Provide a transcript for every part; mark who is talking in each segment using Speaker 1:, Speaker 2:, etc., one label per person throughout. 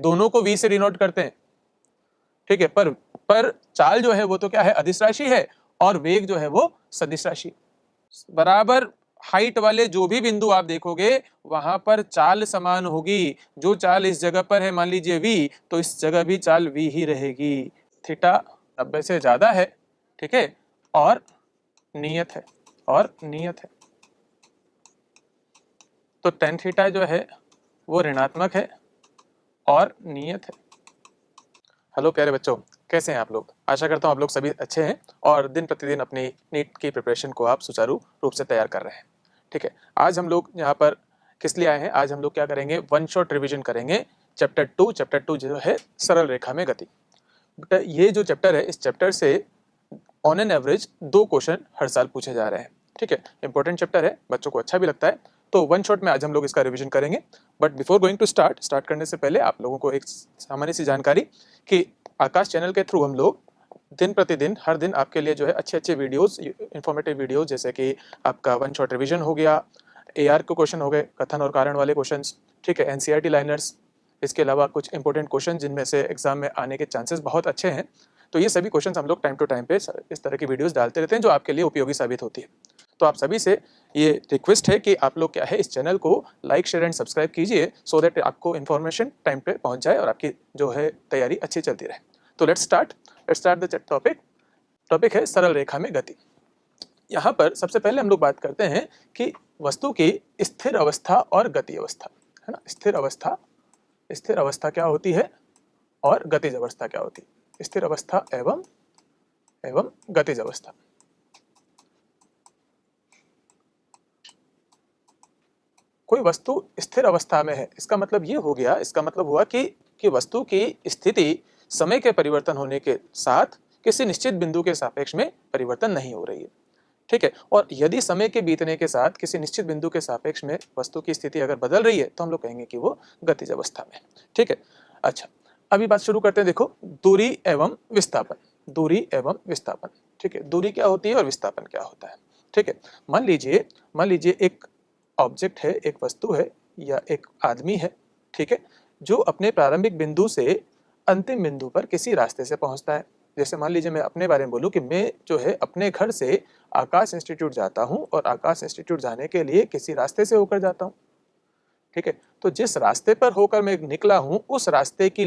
Speaker 1: दोनों को v से डिनोट करते हैं, ठीक है। पर चाल जो है वो तो क्या है, अदिश राशि है, और वेग जो है वो सदिश राशि। बराबर हाइट वाले जो भी बिंदु आप देखोगे वहां पर चाल समान होगी। जो चाल इस जगह पर है मान लीजिए v, तो इस जगह भी चाल v ही रहेगी। थीटा 90 से ज्यादा है, ठीक है, और नियत है, तो tan थीटा जो है वो ऋणात्मक है और नियत है। हेलो प्यारे बच्चों, कैसे हैं आप लोग? आशा करता हूँ आप लोग सभी अच्छे हैं और दिन प्रतिदिन अपनी नीट की प्रिपरेशन को आप सुचारू रूप से तैयार कर रहे हैं, ठीक है। आज हम लोग यहाँ पर किस लिए आए हैं? आज हम लोग क्या करेंगे, वन शॉट रिवीजन करेंगे चैप्टर 2 जो है सरल रेखा में गति। बेटा ये जो चैप्टर है, इस चैप्टर से ऑन एन एवरेज 2 क्वेश्चन हर साल पूछे जा रहे हैं, ठीक है। इंपॉर्टेंट चैप्टर है, बच्चों को अच्छा भी लगता है, तो वन शॉट में आज हम लोग इसका रिवीजन करेंगे। But before going to start करने से पहले आप लोगों को एक सामान्य सी जानकारी कि आकाश चैनल के थ्रू हम लोग दिन प्रतिदिन हर दिन आपके लिए जो है अच्छे अच्छे वीडियोस, इंफॉर्मेटिव वीडियोस, जैसे कि आपका वन शॉट रिवीजन हो गया, AR के क्वेश्चन हो गए, कथन और कारण वाले क्वेश्चंस, ठीक है, NCERT लाइनर्स, इसके अलावा कुछ इंपॉर्टेंट क्वेश्चन जिनमें से एग्जाम में आने के चांसेस बहुत अच्छे हैं, तो ये सभी क्वेश्चन हम लोग टाइम टू टाइम पे इस तरह की वीडियोस डालते रहते हैं जो आपके लिए उपयोगी साबित होती है। तो आप सभी से ये रिक्वेस्ट है कि आप लोग क्या है, इस चैनल को लाइक, शेयर एंड सब्सक्राइब कीजिए, सो दैट आपको इन्फॉर्मेशन टाइम पे पहुंच जाए और आपकी जो है तैयारी अच्छी चलती रहे। तो लेट्स स्टार्ट द टॉपिक है सरल रेखा में गति। यहाँ पर सबसे पहले हम लोग बात करते हैं कि वस्तु की स्थिर अवस्था और गति अवस्था, है ना। स्थिर अवस्था क्या होती है और गतिज अवस्था क्या होती है? स्थिर अवस्था एवं गतिज अवस्था। कोई वस्तु स्थिर अवस्था में है, इसका मतलब ये हो गया, इसका मतलब हुआ कि वस्तु की स्थिति समय के परिवर्तन होने के साथ किसी निश्चित बिंदु के सापेक्ष में परिवर्तन नहीं हो रही है, ठीक है। और यदि समय के बीतने के साथ किसी निश्चित बिंदु के सापेक्ष में वस्तु की स्थिति अगर बदल रही है तो हम लोग कहेंगे कि वो गतिज अवस्था में, ठीक है। अच्छा, अभी बात शुरू करते हैं। देखो, दूरी एवं विस्थापन, ठीक है। दूरी क्या होती है और विस्थापन क्या होता है, ठीक है। मान लीजिए एक ऑब्जेक्ट है, एक वस्तु है या एक आदमी है, ठीक है, जो अपने प्रारंभिक बिंदु से अंतिम बिंदु पर किसी रास्ते से पहुंचता है। जैसे मान लीजिए मैं अपने बारे में बोलूं कि मैं जो है अपने घर से आकाश इंस्टीट्यूट जाता हूं और आकाश इंस्टीट्यूट जाने के लिए किसी रास्ते से होकर जाता हूं, ठीक है। तो जिस रास्ते पर होकर मैं निकला हूं उस रास्ते की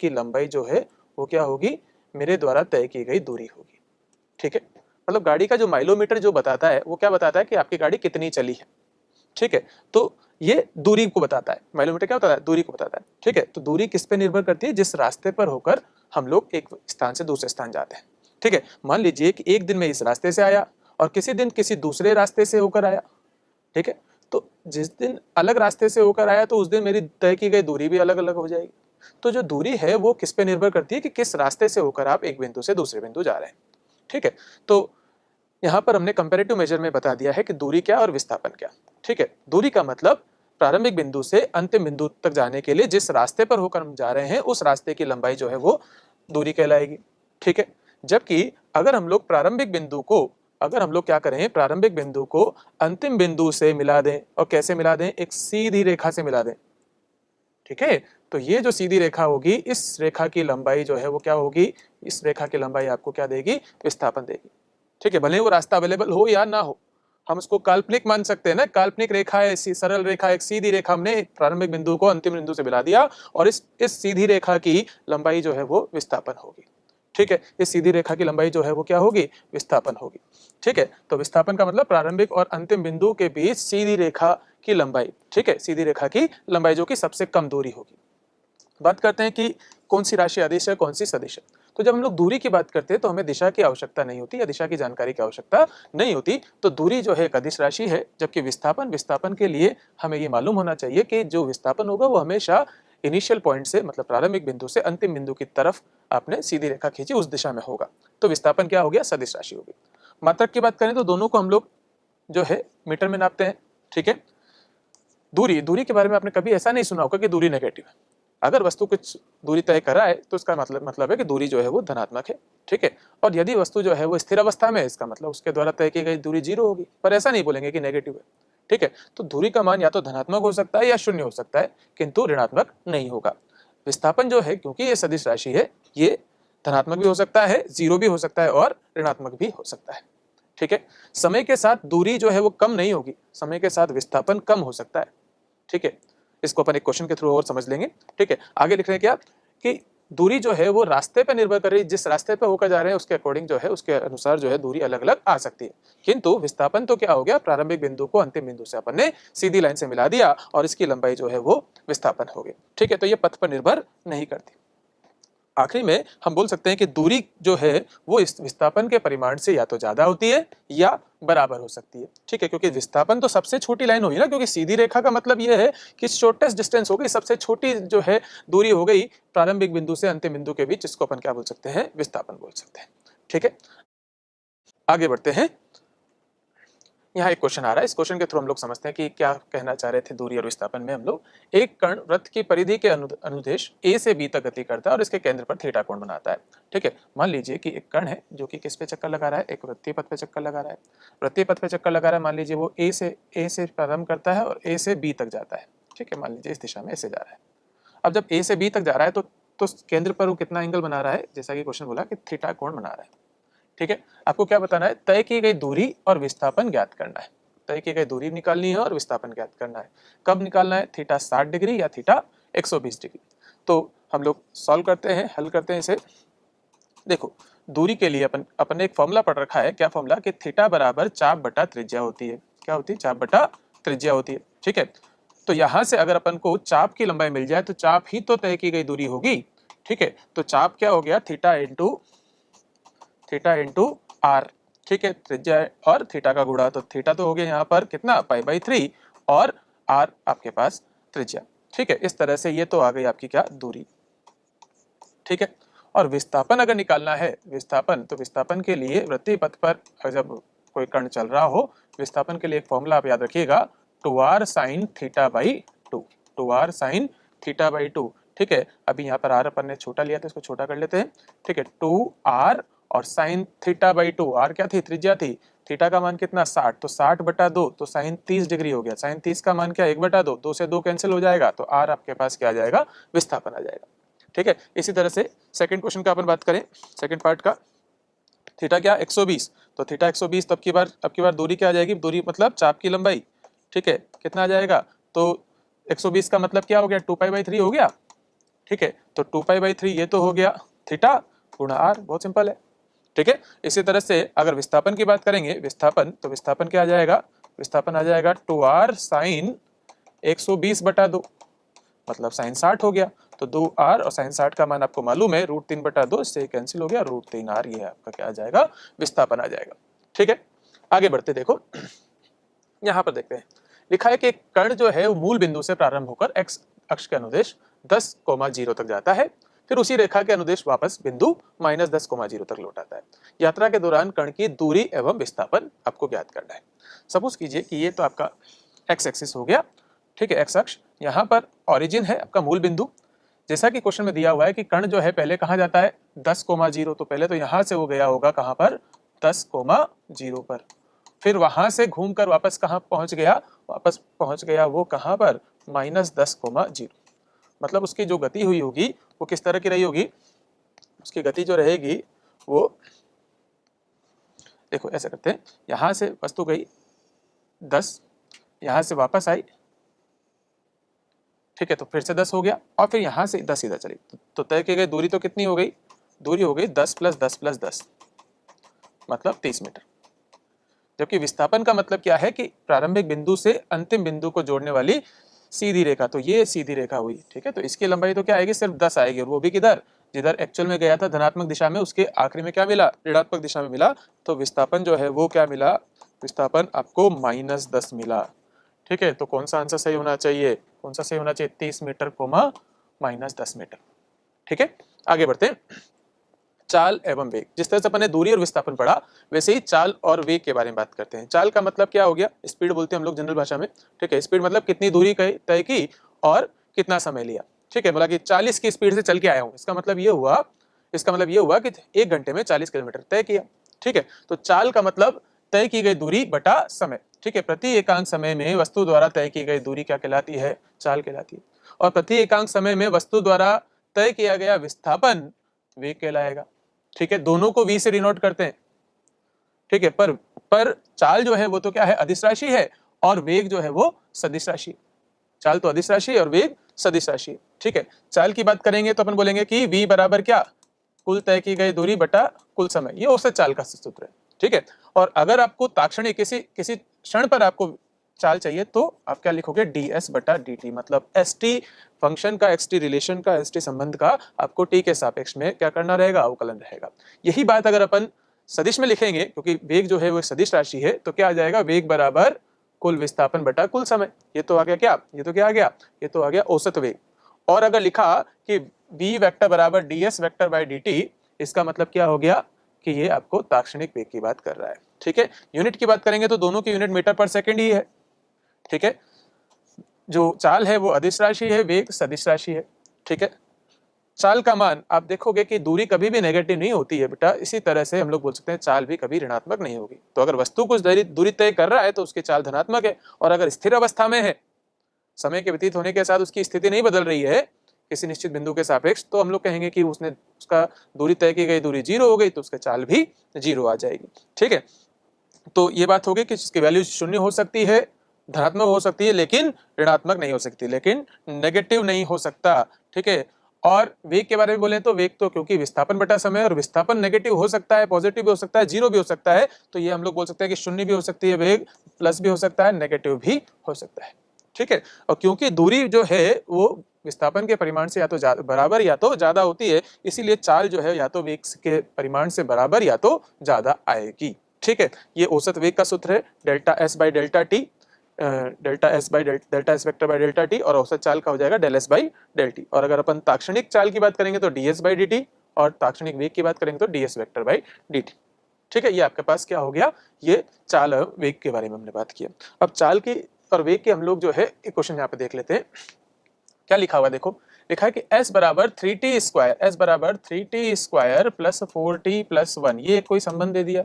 Speaker 1: लंबाई जो है वो क्या होगी, मेरे द्वारा तय की गई दूरी होगी, ठीक है। मतलब गाड़ी का जो माइलोमीटर जो बताता है वो क्या बताता है कि आपकी गाड़ी कितनी चली है, ठीक है। तो ये दूरी को बताता है, माइलोमीटर क्या बताता है, दूरी को बताता है, ठीक है। तो दूरी किस पे निर्भर करती है, जिस रास्ते पर होकर हम लोग एक स्थान से दूसरे स्थान जाते हैं, ठीक है। मान लीजिए कि एक दिन मैं इस रास्ते से आया और किसी दिन किसी दूसरे रास्ते से होकर आया, ठीक है। तो जिस दिन अलग रास्ते से होकर आया तो उस दिन मेरी तय की गई दूरी भी अलग अलग हो जाएगी। तो जो दूरी है वो किस पे निर्भर करती है कि किस रास्ते से होकर आप एक बिंदु से दूसरे बिंदु जा रहे हैं, ठीक है। तो यहाँ पर हमने कंपैरेटिव मेजर में बता दिया है कि दूरी क्या और विस्थापन क्या, ठीक है। दूरी का मतलब प्रारंभिक बिंदु से अंतिम बिंदु तक जाने के लिए जिस रास्ते पर होकर हम जा रहे हैं उस रास्ते की लंबाई जो है वो दूरी कहलाएगी, ठीक है। जबकि अगर हम लोग प्रारंभिक बिंदु को अंतिम बिंदु से मिला दें, और कैसे मिला दें, एक सीधी रेखा से मिला दें, ठीक है। तो ये जो सीधी रेखा होगी, इस रेखा की लंबाई जो है वो क्या होगी, इस रेखा की लंबाई आपको क्या देगी, विस्थापन देगी, ठीक है। भले वो रास्ता अवेलेबल हो या ना हो, हम उसको काल्पनिक मान सकते हैं ना। काल्पनिक रेखा है, सरल रेखा, एक सीधी रेखा, हमने प्रारंभिक बिंदु को अंतिम बिंदु से मिला दिया और इस सीधी रेखा की लंबाई जो है वो विस्थापन होगी, ठीक है। इस सीधी रेखा की लंबाई जो है वो क्या होगी, विस्थापन होगी, ठीक है। तो विस्थापन का मतलब प्रारंभिक और अंतिम बिंदु के बीच सीधी रेखा की लंबाई, ठीक है, सीधी रेखा की लंबाई जो कि सबसे कम दूरी होगी। बात करते हैं कि कौन सी राशि अदिश है, कौन सी सदिश है। तो जब हम लोग दूरी की बात करते हैं तो हमें दिशा की आवश्यकता नहीं होती या दिशा की जानकारी की आवश्यकता नहीं होती। तो दूरी जो है एक अदिश राशि है, जबकि विस्थापन के लिए हमें ये मालूम होना चाहिए कि जो विस्थापन होगा वो हमेशा इनिशियल पॉइंट से, मतलब प्रारंभिक बिंदु से अंतिम बिंदु की तरफ आपने सीधी रेखा खींची उस दिशा में होगा। तो विस्थापन क्या हो गया, सदिश राशि होगी। मात्रक की बात करें तो दोनों को हम लोग जो है मीटर में नापते हैं, ठीक है। दूरी के बारे में आपने कभी ऐसा नहीं सुना होगा कि दूरी नेगेटिव है। अगर वस्तु कुछ दूरी तय कर रहा है तो इसका मतलब है कि दूरी जो है वो धनात्मक है, ठीक है। और यदि वस्तु जो है वो स्थिर अवस्था में है, इसका मतलब उसके द्वारा तय की गई दूरी 0 होगी, पर ऐसा नहीं बोलेंगे कि नेगेटिव है, ठीक है। तो दूरी का मान या तो धनात्मक हो सकता है या शून्य हो सकता है, किंतु ऋणात्मक नहीं होगा। विस्थापन जो है, क्योंकि ये सदिश राशि है, ये धनात्मक भी हो सकता है, जीरो भी हो सकता है और ऋणात्मक भी हो सकता है। ठीक है। समय के साथ दूरी जो है वो कम नहीं होगी, समय के साथ विस्थापन कम हो सकता है। ठीक है। इसको अपन एक क्वेश्चन के थ्रू और समझ लेंगे। ठीक है। आगे लिख रहे हैं क्या कि दूरी जो है वो रास्ते पे निर्भर कर रही है, जिस रास्ते पे होकर जा रहे हैं उसके अकॉर्डिंग जो है, उसके अनुसार जो है दूरी अलग अलग आ सकती है। किंतु विस्थापन तो क्या हो गया, प्रारंभिक बिंदु को अंतिम बिंदु से अपन ने सीधी लाइन से मिला दिया और इसकी लंबाई जो है वो विस्थापन हो गई। ठीक है। तो ये पथ पर निर्भर नहीं करती। आखिरी में हम बोल सकते हैं कि दूरी जो है वो इस विस्थापन के परिमाण से या तो ज्यादा होती है या बराबर हो सकती है। ठीक है। क्योंकि विस्थापन तो सबसे छोटी लाइन हुई ना, क्योंकि सीधी रेखा का मतलब ये है कि शॉर्टेस्ट डिस्टेंस हो गई, सबसे छोटी जो है दूरी हो गई प्रारंभिक बिंदु से अंतिम बिंदु के बीच, जिसको अपन क्या बोल सकते हैं, विस्थापन बोल सकते हैं। ठीक है। आगे बढ़ते हैं। यहाँ एक क्वेश्चन आ रहा है, इस क्वेश्चन के थ्रू हम लोग समझते हैं कि क्या कहना चाह रहे थे दूरी और विस्थापन में। हम लोग, एक कण वृत्त की परिधि के अनुदेश ए से बी तक गति करता है और इसके केंद्र पर थीटा कोण बनाता है। ठीक है। मान लीजिए कि एक कण है जो कि किस पे चक्कर लगा रहा है, एक वृत्तीय पथ पे चक्कर लगा रहा है। वृत्तीय पथ पे चक्कर लगा रहा है, मान लीजिए वो ए से प्रारंभ करता है और ए से बी तक जाता है। ठीक है। मान लीजिए इस दिशा में ऐसे जा रहा है। अब जब ए से बी तक जा रहा है तो केंद्र पर वो कितना एंगल बना रहा है, जैसा कि क्वेश्चन बोला कि थीटा कोण बना रहा है। ठीक है। आपको क्या बताना है, तय की गई दूरी और विस्थापन ज्ञात करना है। तय की गई दूरी निकालनी है और विस्थापन ज्ञात करना है। कब निकालना है, थीटा 60 डिग्री या थीटा 120 डिग्री। तो हम लोग सॉल्व करते हैं, हल करते हैं इसे। देखो, दूरी के लिए अपन ने एक फॉर्मूला पढ़ रखा है। क्या फॉर्मूला, कि थीटा बराबर चाप बटा त्रिज्या होती है। क्या होती है, चाप बटा त्रिज्या होती है। ठीक है। तो यहां से अगर अपन को चाप की लंबाई मिल जाए तो चाप ही तो तय की गई दूरी होगी। ठीक है। तो चाप क्या हो गया, थीटा इंटू आर। ठीक है। त्रिज्या और थीटा का गुणा, तो थीटा तो हो गया यहाँ पर कितना, पाई/3 और आर आपके पास त्रिज्या। ठीक है। इस तरह से ये तो आ गई आपकी क्या, दूरी। ठीक है। और विस्थापन अगर निकालना है, विस्थापन, तो विस्थापन के लिए वृत्तीय पथ पर जब कोई कण चल रहा हो, विस्थापन के लिए एक फॉर्मूला आप याद रखिएगा, 2r sin θ/2, 2r sin θ/2। ठीक है। अभी यहाँ पर आर अपन ने छोटा लिया तो इसको छोटा कर लेते हैं। ठीक है। 2r और sin θ/2, आर क्या थी, त्रिज्या थी। थीटा का मान कितना, 60, तो 60/2, तो sin 30 डिग्री हो गया। sin 30 का मान क्या, 1/2, 2 से 2 कैंसिल हो जाएगा, तो आर आपके पास क्या आ जाएगा, विस्थापन आ जाएगा। ठीक है। इसी तरह से सेकंड क्वेश्चन का अपन बात करें, सेकंड पार्ट का, थीटा क्या, 120, तो थीटा 120, तो अब की बार दूरी क्या आ जाएगी, दूरी मतलब चाप की लंबाई। ठीक है। कितना आ जाएगा, तो 120 का मतलब क्या हो गया, 2π/3 हो गया। ठीक है। तो 2π/3 ये तो हो गया थीटा गुणा आर, बहुत सिंपल है। ठीक है। इसी तरह से अगर विस्थापन की बात करेंगे, विस्थापन, तो विस्थापन क्या आ जाएगा, विस्थापन आ जाएगा 2r sin 120/2, मतलब sin 60 हो गया। तो 2r और sin 60 का मान आपको मालूम है, √3/2, इससे कैंसिल हो गया, √3r, ये आपका क्या आ जाएगा, विस्थापन आ जाएगा। ठीक है। आगे बढ़ते, देखो यहाँ पर देखते हैं, लिखा है कि एक कण जो है वो मूल बिंदु से प्रारंभ होकर x अक्ष के अनुदेश 10,0 तक जाता है, फिर उसी रेखा के अनुदेश वापस बिंदु -10,0 तक लौट आता है। यात्रा के दौरान कण की दूरी एवं विस्थापन आपको ज्ञात करना है। सपोज कीजिए कि ये तो आपका x एक्सिस हो गया। ठीक है। x अक्ष, यहाँ पर ओरिजिन है आपका मूल बिंदु। जैसा कि क्वेश्चन में दिया हुआ है कि कण जो है पहले कहाँ जाता है, 10,0, तो पहले तो यहाँ से वो गया होगा कहाँ पर, 10,0 पर, फिर वहां से घूमकर वापस कहाँ पहुंच गया, वापस पहुंच गया वो कहाँ पर, -10,0। मतलब उसकी जो गति हुई होगी वो किस तरह की रही होगी, उसकी गति जो रहेगी वो, देखो ऐसा करते हैं, यहां से वस्तु गई 10, यहां से वापस आई। ठीक है। तो फिर से 10 हो गया और फिर यहां से 10 इधर चली, तो तय की गई दूरी तो कितनी हो गई, दूरी हो गई 10 + 10 + 10, मतलब 30 मीटर। जबकि विस्थापन का मतलब क्या है कि प्रारंभिक बिंदु से अंतिम बिंदु को जोड़ने वाली सीधी रेखा, तो ये सीधी रेखा हुई। ठीक है। तो इसकी लंबाई तो क्या आएगी, सिर्फ 10 आएगी, और वो भी किधर, जिधर एक्चुअल में गया था धनात्मक दिशा में, उसके आखिरी में क्या मिला, ऋणात्मक दिशा में मिला। तो विस्थापन जो है वो क्या मिला, विस्थापन आपको -10 मिला। ठीक है। तो कौन सा आंसर सही होना चाहिए, कौन सा सही होना चाहिए, 30 मीटर, -10 मीटर। ठीक है। आगे बढ़ते हैं, चाल एवं वेग। जिस तरह से अपन ने दूरी और विस्थापन पढ़ा, वैसे ही चाल और वेग के बारे में बात करते हैं। चाल का मतलब क्या हो गया, स्पीड बोलते हैं हम लोग जनरल भाषा में। ठीक है। स्पीड मतलब कितनी दूरी तय की और कितना समय लिया। ठीक है। बोला कि 40 की स्पीड से चल के आया हूं, इसका मतलब ये हुआ कि 1 घंटे में 40 किलोमीटर तय किया। ठीक है। तो चाल का मतलब तय की गई दूरी बटा समय। ठीक है, प्रति एकांक समय में वस्तु द्वारा तय की गई दूरी क्या कहलाती है? चाल कहलाती है। और प्रति एकांक समय में वस्तु द्वारा तय किया गया विस्थापन वेग कहलाएगा। ठीक है, दोनों को v से डिनोट करते हैं। ठीक है, पर चाल जो है वो तो क्या है? अदिश राशि है, और वेग जो है वो सदिश राशि। चाल तो अदिश राशि और वेग सदिश राशि। ठीक है, चाल की बात करेंगे तो अपन बोलेंगे कि v बराबर क्या? कुल तय की गई दूरी बटा कुल समय। ये औसत चाल का सूत्र है। ठीक है, और अगर आपको ताक्षणिक किसी क्षण पर आपको चाल चाहिए तो आप क्या लिखोगे? ds बटा dt, मतलब st फंक्शन का, xt रिलेशन का, st संबंध का आपको t के सापेक्ष में क्या करना रहेगा? अवकलन रहेगा। यही बात अगर अपन सदिश में लिखेंगे, क्योंकि वेग जो है वो सदिश राशि है, तो क्या आ जाएगा? वेग बराबर कुल विस्थापन बटा कुल समय। ये तो आ गया क्या? ये तो क्या आ गया? ये तो आ गया औसत वेग। और अगर लिखा कि v वेक्टर बराबर ds वेक्टर बाय dt, इसका मतलब क्या हो गया? कि ये आपको ताक्षणिक वेग की बात कर रहा है। ठीक है, यूनिट की बात करेंगे तो दोनों की यूनिट मीटर पर सेकंड ही है। ठीक है, जो चाल है वो अदिश राशि है, वेग सदिश राशि है। ठीक है, चाल का मान आप देखोगे कि दूरी कभी भी नेगेटिव नहीं होती है बेटा। इसी तरह से हम लोग बोल सकते हैं चाल भी कभी ऋणात्मक नहीं होगी। तो अगर वस्तु कुछ दूरी तय कर रहा है तो उसकी चाल धनात्मक है, और अगर स्थिर अवस्था में है, समय के व्यतीत होने के साथ उसकी स्थिति नहीं बदल रही है किसी निश्चित बिंदु के सापेक्ष, तो हम लोग कहेंगे कि उसका दूरी तय की गई दूरी 0 हो गई, तो उसका चाल भी 0 आ जाएगी। ठीक है, तो ये बात होगी कि जिसकी वैल्यू 0 हो सकती है, धनात्मक हो सकती है, लेकिन ऋणात्मक नहीं हो सकती, लेकिन नेगेटिव नहीं हो सकता। ठीक है, और वेग के बारे में बोले तो वेग तो क्योंकि विस्थापन बटा समय, और विस्थापन नेगेटिव हो सकता है, पॉजिटिव भी हो सकता है, 0 भी हो सकता है, तो ये हम लोग बोल सकते हैं कि 0 भी हो सकती है वेग, प्लस भी हो सकता है, नेगेटिव भी हो सकता है। ठीक है, और क्योंकि दूरी जो है वो विस्थापन के परिमाण से या तो बराबर या तो ज्यादा होती है, इसीलिए चाल जो है या तो वेग के परिमाण से बराबर या तो ज्यादा आएगी। ठीक है, ये औसत वेग का सूत्र है, delta S by delta T, delta S vector by delta T, और औसत चाल का हो जाएगा del S by del T. और अगर अपन ताक्षणिक चाल की बात करेंगे तो D S by D T, और ताक्षणिक वेग की बात करेंगे तो D S vector by D T. ठीक है, ये आपके पास क्या हो गया? ये चाल और वेग के बारे में हमने बात की। अब चाल की और वेग के हम लोग जो है एक क्वेश्चन यहाँ पे देख लेते हैं। क्या लिखा हुआ देखो, लिखा है कि s बराबर 3t स्क्वायर, s बराबर 3t square plus 4t plus 1, ये कोई संबंध दे दिया।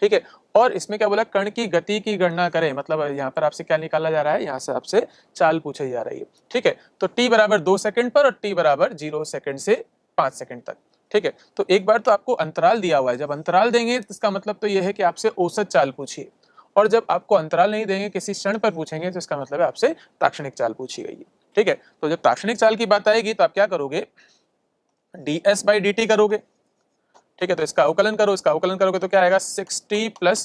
Speaker 1: ठीक है, और इसमें क्या बोला? कण की गति की गणना करें, मतलब यहाँ पर आपसे क्या निकाला जा रहा है? यहाँ से आपसे चाल पूछी जा रही है। ठीक है, तो t बराबर 2 सेकंड पर और t बराबर 0 सेकंड से 5 सेकंड तक। ठीक है, तो एक बार तो आपको अंतराल दिया हुआ है, जब अंतराल देंगे तो इसका मतलब तो यह है कि आपसे औसत चाल पूछिए, और जब आपको अंतराल नहीं देंगे, किसी क्षण पर पूछेंगे, तो इसका मतलब है आपसे ताक्षणिक चाल पूछी गई है। ठीक है, तो जब ताक्षणिक चाल की बात आएगी तो आप क्या करोगे? ds बाई डी टी करोगे। ठीक है, तो इसका अवकलन करो, इसका अवकलन करोगे तो क्या आएगा? 6t प्लस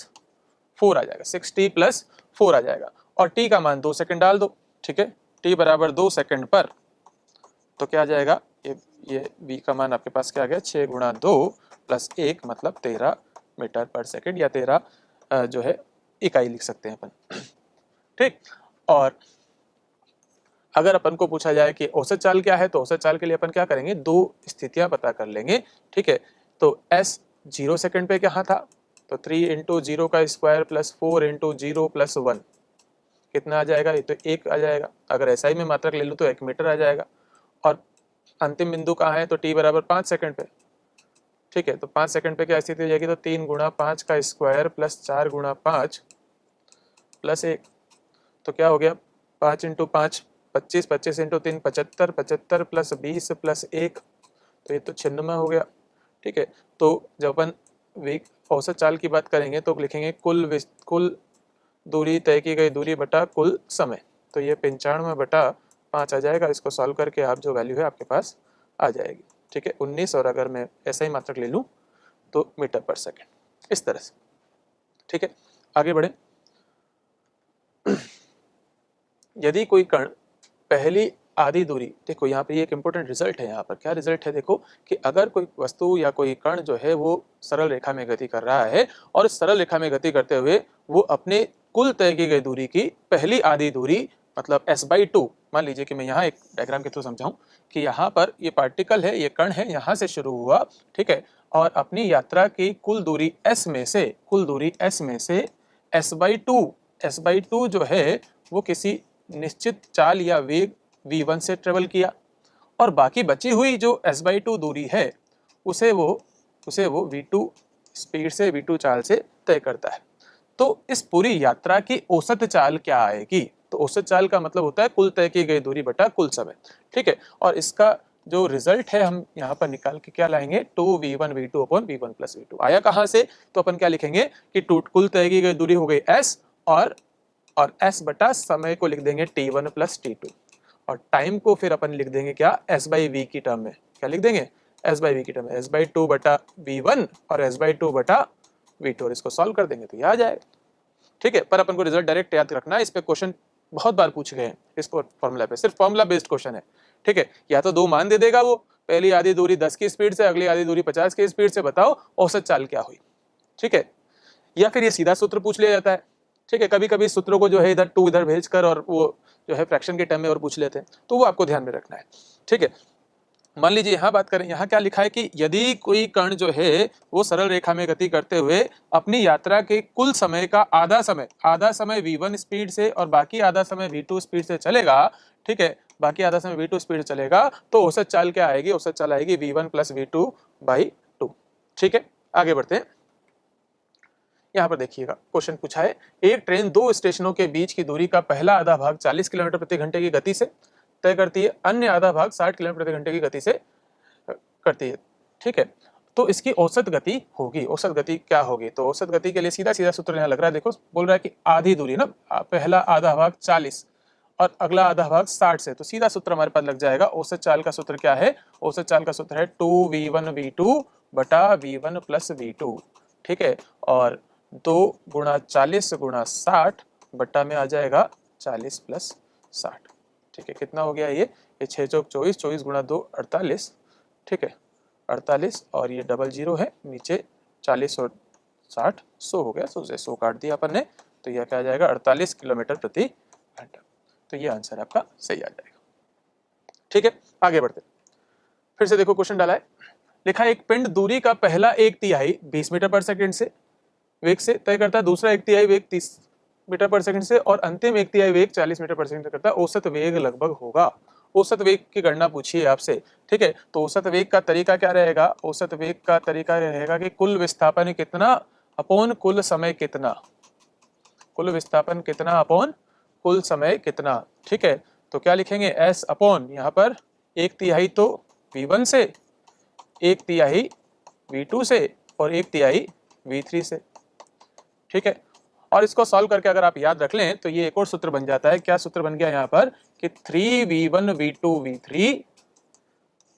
Speaker 1: 4 आ जाएगा, 6t प्लस 4 आ जाएगा, और t का मान 2 सेकंड डाल दो। ठीक है, t बराबर 2 सेकंड पर तो क्या आ जाएगा? ये v का मान आपके पास क्या आ गया? 6 गुणा 2 प्लस 1, मतलब 13 मीटर पर सेकंड, या 13 जो है इकाई लिख सकते हैं अपन। ठीक, और अगर अपन को पूछा जाए कि औसत चाल क्या है, तो औसत चाल के लिए अपन क्या करेंगे? 2 स्थितियां पता कर लेंगे। ठीक है, तो s 0 सेकंड पे क्या था? तो 3 इंटू 0 का स्क्वायर प्लस 4 इंटू 0 प्लस 1 कितना आ जाएगा? ये तो 1 आ जाएगा। अगर SI में मात्रक ले लूँ तो 1 मीटर आ जाएगा। और अंतिम बिंदु कहाँ है? तो t बराबर 5 सेकंड पे। ठीक है, तो 5 सेकंड पे क्या स्थिति हो जाएगी? तो 3 गुणा 5 का स्क्वायर प्लस 4 गुणा 5 प्लस 1, तो क्या हो गया? 5 इंटू 5 25, 25 इंटू 3 75, 75 प्लस 20 प्लस 1, तो ये तो 96 हो गया। ठीक है, तो जब अपन वेग औसत चाल की बात करेंगे तो लिखेंगे कुल दूरी तय की गई दूरी बटा कुल समय, तो ये 95 बटा 5 आ जाएगा। इसको सॉल्व करके आप जो वैल्यू है आपके पास आ जाएगी। ठीक है, 19, और अगर मैं ऐसा ही मात्रक ले लूँ तो मीटर पर सेकेंड, इस तरह से। ठीक है, आगे बढ़े। यदि कोई कण पहली आधी दूरी, देखो यहाँ पे ये एक इंपॉर्टेंट रिजल्ट है। यहाँ पर क्या रिजल्ट है देखो, कि अगर कोई वस्तु या कोई कण जो है वो सरल रेखा में गति कर रहा है, और इस सरल रेखा में गति करते हुए वो अपने कुल तय की गई दूरी की पहली आधी दूरी, मतलब s/2, मान लीजिए कि मैं यहाँ एक डायग्राम के थ्रू समझाऊं कि यहाँ पर ये पार्टिकल है, ये कण है, यहाँ से शुरू हुआ। ठीक है, और अपनी यात्रा की कुल दूरी s में से s/2 जो है वो किसी निश्चित चाल या वेग v1 से ट्रेवल किया, और बाकी बची हुई जो s/2 दूरी है उसे वो v2 स्पीड से, v2 चाल से तय करता है। तो इस पूरी यात्रा की औसत चाल क्या आएगी? तो औसत चाल का मतलब होता है कुल तय की गई दूरी बटा कुल समय, ठीक है। और इसका जो रिजल्ट है हम यहाँ पर निकाल के क्या लाएंगे, 2v1v2 upon v1 plus v2। आया कहाँ से? तो अपन क्या लिखेंगे कि कुल तय की गई दूरी हो गई s, और s बटा समय को लिख देंगे t1 प्लस t2, और टाइम को फिर अपन लिख देंगे क्या, s बाई वी की टर्म में। क्या लिख देंगे? s बाई वी की टर्म में, s बाई 2 बटा v1 और s बाई 2 बटा v2, और इसको सॉल्व कर देंगे तो ये आ जाएगा, ठीक है। पर अपन को रिजल्ट डायरेक्ट याद रखना है, इस पे क्वेश्चन बहुत बार पूछ गए हैं इसको फॉर्मूला पे, सिर्फ फॉर्मूला बेस्ड क्वेश्चन है, ठीक है। या तो दो मान दे देगा वो, पहली आधी दूरी 10 की स्पीड से, अगली आधी दूरी 50 की स्पीड से, बताओ औसत चाल क्या हुई, ठीक है। या फिर ये सीधा सूत्र पूछ लिया जाता है, ठीक है। कभी कभी सूत्रों को जो है इधर टू इधर भेज कर और वो जो है फ्रैक्शन के टर्म में और पूछ लेते हैं, तो वो आपको ध्यान में रखना है, ठीक है। मान लीजिए यहाँ बात करें, यहाँ क्या लिखा है कि यदि कोई कण जो है वो सरल रेखा में गति करते हुए अपनी यात्रा के कुल समय का आधा समय v1 स्पीड से और बाकी आधा समय v2 स्पीड से चलेगा, ठीक है, बाकी आधा समय v2 स्पीड से चलेगा, तो औसत चाल क्या आएगी? औसत चाल आएगी v1 प्लस v2 बाई 2, ठीक है। आगे बढ़ते हैं, यहाँ पर देखिएगा क्वेश्चन पूछा है, एक ट्रेन दो स्टेशनों के बीच की दूरी का पहला आधा भाग 40 किलोमीटर प्रति घंटे की गति से तय करती है, अन्य आधा भाग 60 किलोमीटर प्रति घंटे की गति से करती है, ठीक है। तो इसकी औसत गति होगी, औसत गति क्या होगी? तो औसत गति के लिए सीधा सीधा सूत्र यहाँ लग रहा है, देखो बोल रहा है कि आधी दूरी ना, पहला आधा भाग 40 और अगला आधा भाग 60 से, तो सीधा सूत्र हमारे पास लग जाएगा। औसत चाल का सूत्र क्या है? औसत चाल का सूत्र है 2v1v2 बटा v1 प्लस v2, ठीक है। और 2 गुणा 40 गुणा 60 बट्टा में आ जाएगा 40 प्लस 60, ठीक है। कितना हो गया ये 6 चौक 24, 24 गुणा 2 48, ठीक है, 48, और ये डबल जीरो है नीचे, 40 और 60 100 हो गया, 100 से 100 काट दिया अपन ने, तो यह क्या आ जाएगा 48 किलोमीटर प्रति घंटा। तो ये आंसर आपका सही आ जाएगा, ठीक है। आगे बढ़ते, फिर से देखो क्वेश्चन डाला है, लिखा है एक पिंड दूरी का पहला एक तिहाई 20 मीटर पर सेकंड से वेग से तय करता है, दूसरा एक तिहाई वेग 30 मीटर पर सेकंड से, और अंतिम एक तिहाई वेग 40 मीटर पर सेकंड से करता है, औसत वेग लगभग होगा। औसत वेग की गणना पूछी है आपसे, ठीक है। तो औसत वेग का तरीका क्या रहेगा? औसत वेग का तरीका रहेगा कि कुल विस्थापन कितना अपॉन कुल समय कितना, कुल विस्थापन कितना अपॉन कुल समय कितना, ठीक है। तो क्या लिखेंगे? s अपॉन, यहाँ पर एक तिहाई तो v1 से, एक तिहाई v2 से और एक तिहाई v3 से, ठीक है। और इसको सॉल्व करके अगर आप याद रख लें तो ये एक और सूत्र बन जाता है। क्या सूत्र बन गया यहाँ पर कि 3v1 v2 v3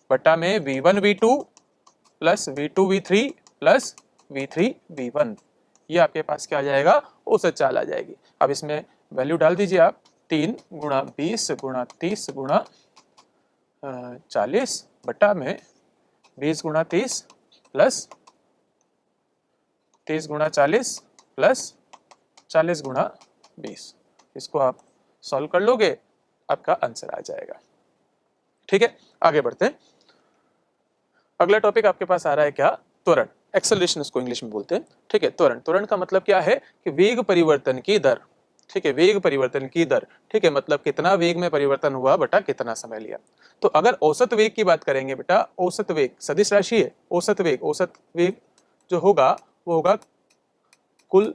Speaker 1: बटा में v1 v2 plus v2 v3 plus v3 v1, ये आपके पास क्या आ जाएगा? औसत चाल आ जाएगी। अब इसमें वैल्यू डाल दीजिए आप, 3 गुणा 20 गुणा 30 गुणा 40 बटा में 20 गुणा 30 प्लस 30 गुणा 40 प्लस 40 गुणा 20, इसको आप सॉल्व कर लोगे, आपका आंसर आ जाएगा, ठीक है। आगे बढ़ते हैं, अगला टॉपिक आपके पास आ रहा है क्या? त्वरण, एक्सेलरेशन इसको इंग्लिश में बोलते हैं, ठीक है। त्वरण, त्वरण का मतलब क्या है कि वेग परिवर्तन की दर, ठीक है, वेग परिवर्तन की दर, ठीक है, मतलब कितना वेग में परिवर्तन हुआ बटा कितना समय लिया। तो अगर औसत वेग की बात करेंगे बेटा, औसत वेग सदिश राशि है, औसत वेग जो होगा वो होगा कुल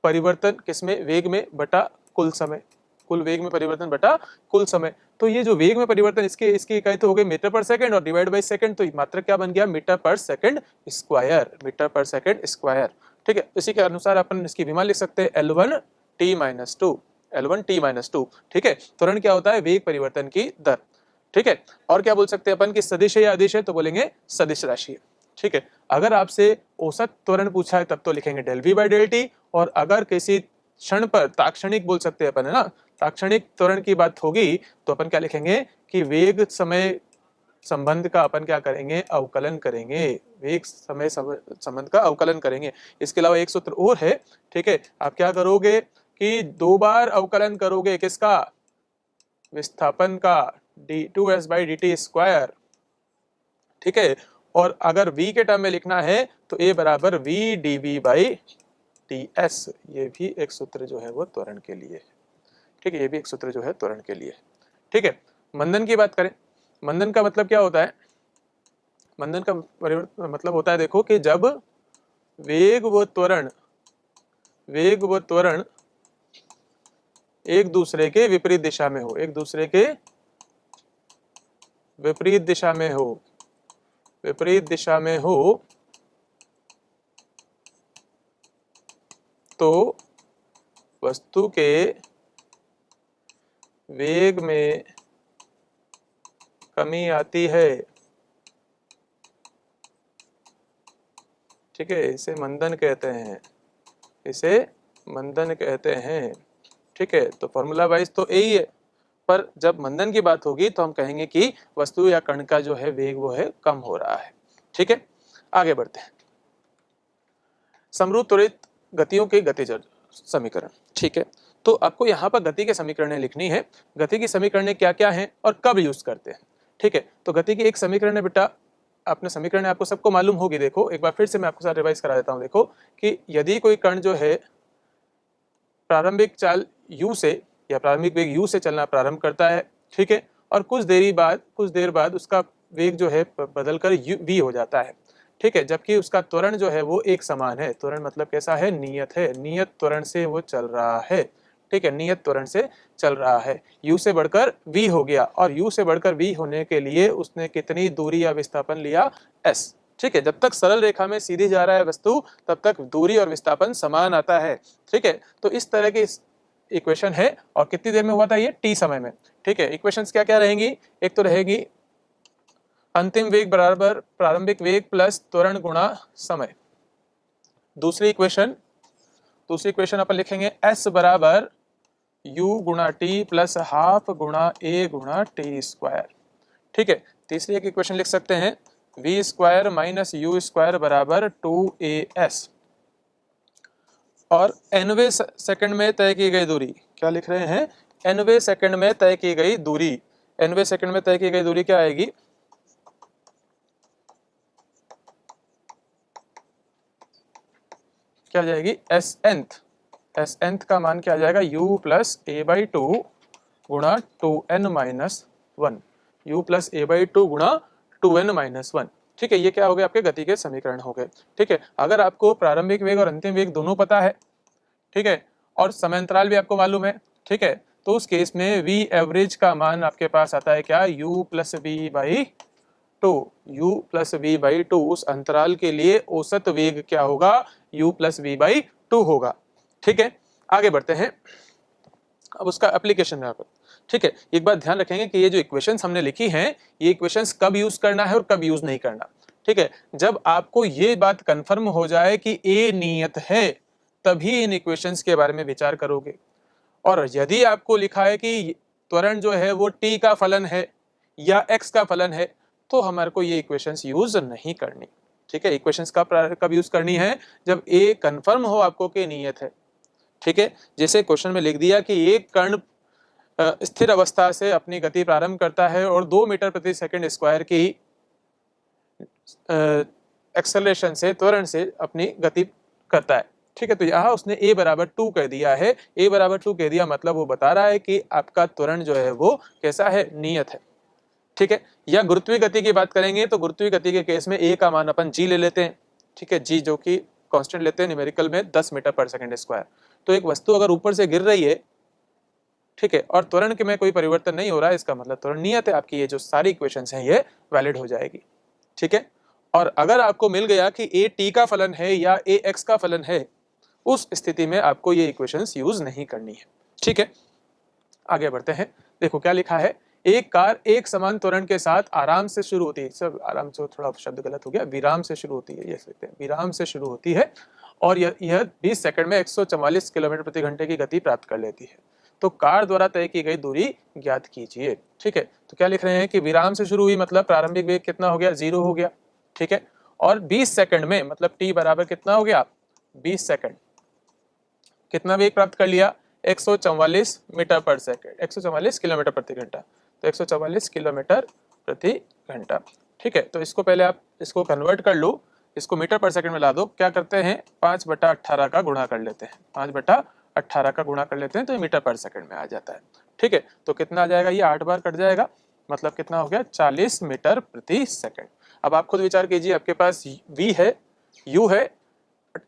Speaker 1: परिवर्तन किसमें? वेग में बटा कुल समय, कुल वेग में परिवर्तन बटा कुल समय। तो ये जो वेग में परिवर्तन, इसकी इकाई तो हो गई मीटर पर सेकंड और डिवाइड बाय सेकंड, तो मात्रक क्या बन गया? मीटर पर सेकंड स्क्वायर, मीटर पर सेकंड स्क्वायर, ठीक है। इसी के अनुसार अपन इसकी विमा लिख सकते हैं L1t-2, L1t-2, ठीक है। त्वरण क्या होता है? वेग परिवर्तन की दर, ठीक है। और क्या बोल सकते हैं अपन की सदिश है या अदिश है? तो बोलेंगे सदिश राशि है, ठीक है। अगर आपसे औसत त्वरण पूछा है तब तो लिखेंगे del V by del T, और अगर किसी क्षण पर ताक्षणिक बोल सकते हैं अपन, है ना, ताक्षणिक त्वरण की बात होगी तो अपन क्या लिखेंगे कि वेग समय संबंध का अपन क्या करेंगे? अवकलन करेंगे, वेग समय संबंध का अवकलन करेंगे। इसके अलावा एक सूत्र और है, ठीक है। आप क्या करोगे कि 2 बार अवकलन करोगे, किसका? विस्थापन का, d2s बाई dt स्क्वायर, ठीक है। और अगर v के टर्म में लिखना है तो a बराबर v dv बाई ds, ये भी एक सूत्र जो है वो त्वरण के लिए है, ठीक है, ये भी एक सूत्र जो है त्वरण के लिए, ठीक है। मंदन की बात करें, मंदन का मतलब क्या होता है? मंदन का मतलब होता है, देखो कि जब वेग व त्वरण वेग व त्वरण एक दूसरे के विपरीत दिशा में हो, एक दूसरे के विपरीत दिशा में हो, विपरीत दिशा में हो, तो वस्तु के वेग में कमी आती है। ठीक है, इसे मंदन कहते हैं, इसे मंदन कहते हैं। ठीक है, तो फॉर्मूला वाइज तो यही है, पर जब मंदन की बात होगी तो हम कहेंगे कि वस्तु या कण का जो है वेग वो है कम हो रहा है। ठीक है, आगे बढ़ते हैं। समरूप त्वरित गतियों के गतिज समीकरण। ठीक है, तो आपको यहाँ पर गति के समीकरण लिखनी है। गति की समीकरण क्या क्या है और कब यूज करते हैं। ठीक है, तो गति की एक समीकरण है बेटा, आपने समीकरण आपको सबको मालूम होगी। देखो एक बार फिर से मैं आपको साथ रिवाइज करा देता हूँ। देखो कि यदि कोई कण जो है प्रारंभिक चाल u से या प्रारंभिक वेग u से चलना प्रारंभ करता है, ठीक है, और कुछ देर बाद उसका वेग जो है बदलकर v हो जाता है। ठीक है, जबकि उसका त्वरण जो है वो एक समान है। त्वरण मतलब कैसा है, नियत है, नियत त्वरण से वो चल रहा है। ठीक है, नियत त्वरण से चल रहा है, u से बढ़कर v हो गया, और u से बढ़कर v होने के लिए उसने कितनी दूरी या विस्थापन लिया, s। ठीक है, जब तक सरल रेखा में सीधी जा रहा है वस्तु तब तक दूरी और विस्थापन समान आता है। ठीक है, तो इस तरह की इक्वेशन है, और कितनी देर में हुआ था ये, t समय में। ठीक है, इक्वेशंस क्या क्या रहेंगी, एक तो रहेगी अंतिम वेग बराबर प्रारंभिक वेग प्लस त्वरण गुणा समय। दूसरी इक्वेशन अपन लिखेंगे s बराबर u गुणा टी प्लस हाफ गुणा a गुणा टी स्क्वायर। ठीक है, तीसरी एक इक्वेशन लिख सकते हैं v square minus u square बराबर 2as। और nवें सेकंड में तय की गई दूरी, क्या लिख रहे हैं, nवें सेकंड में तय की गई दूरी, nवें सेकंड में तय की गई दूरी क्या आएगी, क्या आ जाएगी, एस का मान क्या आ जाएगा, u plus A by two गुणा 2n minus 1, u plus A by two गुणा 2n माइनस 1। ठीक है, ये क्या हो गए, आपके गति के समीकरण हो गए। ठीक है, अगर आपको प्रारंभिक वेग और अंतिम वेग दोनों पता है, ठीक है, और समय अंतराल भी आपको मालूम है, ठीक है, तो उस केस में v एवरेज का मान आपके पास आता है क्या, u plus V by two, u plus V by two. उस अंतराल के लिए औसत वेग क्या होगा, u plus V by two होगा। ठीक है, आगे बढ़ते हैं अब उसका एप्लीकेशन यहाँ पर। ठीक है, एक बात ध्यान रखेंगे कि ये जो इक्वेशंस हमने लिखी हैं, ये इक्वेशंस कब यूज करना है और कब यूज नहीं करना। ठीक है, जब आपको ये बात कंफर्म हो जाए कि ए नियत है तभी इन इक्वेशंस के बारे में विचार करोगे। और यदि आपको लिखा है कि त्वरण जो है वो t का फलन है या x का फलन है, तो हमारे को ये इक्वेशंस यूज नहीं करनी। ठीक है, इक्वेशंस कब यूज करनी है, जब ए कंफर्म हो आपको कि नियत है। ठीक है, जैसे क्वेश्चन में लिख दिया कि एक कण स्थिर अवस्था से अपनी गति प्रारंभ करता है और 2 मीटर प्रति सेकंड स्क्वायर की एक्सेलरेशन से, त्वरण से अपनी गति करता है। ठीक है, तो यहाँ उसने a बराबर 2 कह दिया है, a बराबर 2 कह दिया मतलब वो बता रहा है कि आपका त्वरण जो है वो कैसा है, नियत है। ठीक है, या गुरुत्वीय गति की बात करेंगे तो गुरुत्वीय गति के केस में a का मान अपन g ले लेते हैं। ठीक है, g जो कि कांस्टेंट लेते हैं न्यूमेरिकल में 10 मीटर पर सेकंड स्क्वायर। तो एक वस्तु अगर ऊपर से गिर रही है, ठीक है, और त्वरण के में कोई परिवर्तन नहीं हो रहा है, इसका मतलब त्वरण नियत है। आपकी ये जो सारी इक्वेशंस हैं ये वैलिड हो जाएगी। ठीक है, और अगर आपको मिल गया कि a t का फलन है या a x का फलन है, उस स्थिति में आपको ये इक्वेशंस यूज नहीं करनी है। ठीक है, आगे बढ़ते हैं। देखो क्या लिखा है, एक कार एक समान त्वरण के साथ आराम से शुरू होती है, सब आराम से, थोड़ा शब्द गलत हो गया, विराम से शुरू होती है, ये लिखते हैं, विराम से शुरू होती है, और यह 20 सेकंड में 144 किलोमीटर प्रति घंटे की गति प्राप्त कर लेती है। तो कार द्वारा तय की गई दूरी ज्ञात कीजिए। ठीक है, तो क्या लिख रहे हैं कि विराम से शुरू हुई मतलब प्रारंभिक वेग कितना हो गया, 0 हो गया। ठीक है, और 20 सेकंड में मतलब t बराबर कितना हो गया, 20 सेकंड, कितना वेग प्राप्त कर लिया, 144 मीटर पर सेकंड, 144 किलोमीटर प्रति घंटा, तो 144 किलोमीटर प्रति घंटा। ठीक है, तो इसको पहले आप इसको कन्वर्ट कर लो, इसको मीटर पर सेकंड में ला दो। क्या करते हैं, 5/18 का गुणा कर लेते हैं, 5/18 का गुणा कर लेते हैं, तो ये मीटर पर सेकंड में आ जाता है। ठीक है, तो कितना आ जाएगा, ये 8 बार कट जाएगा, मतलब कितना हो गया, 40 मीटर प्रति सेकंड। अब आप खुद विचार कीजिए, आपके पास v है, u है,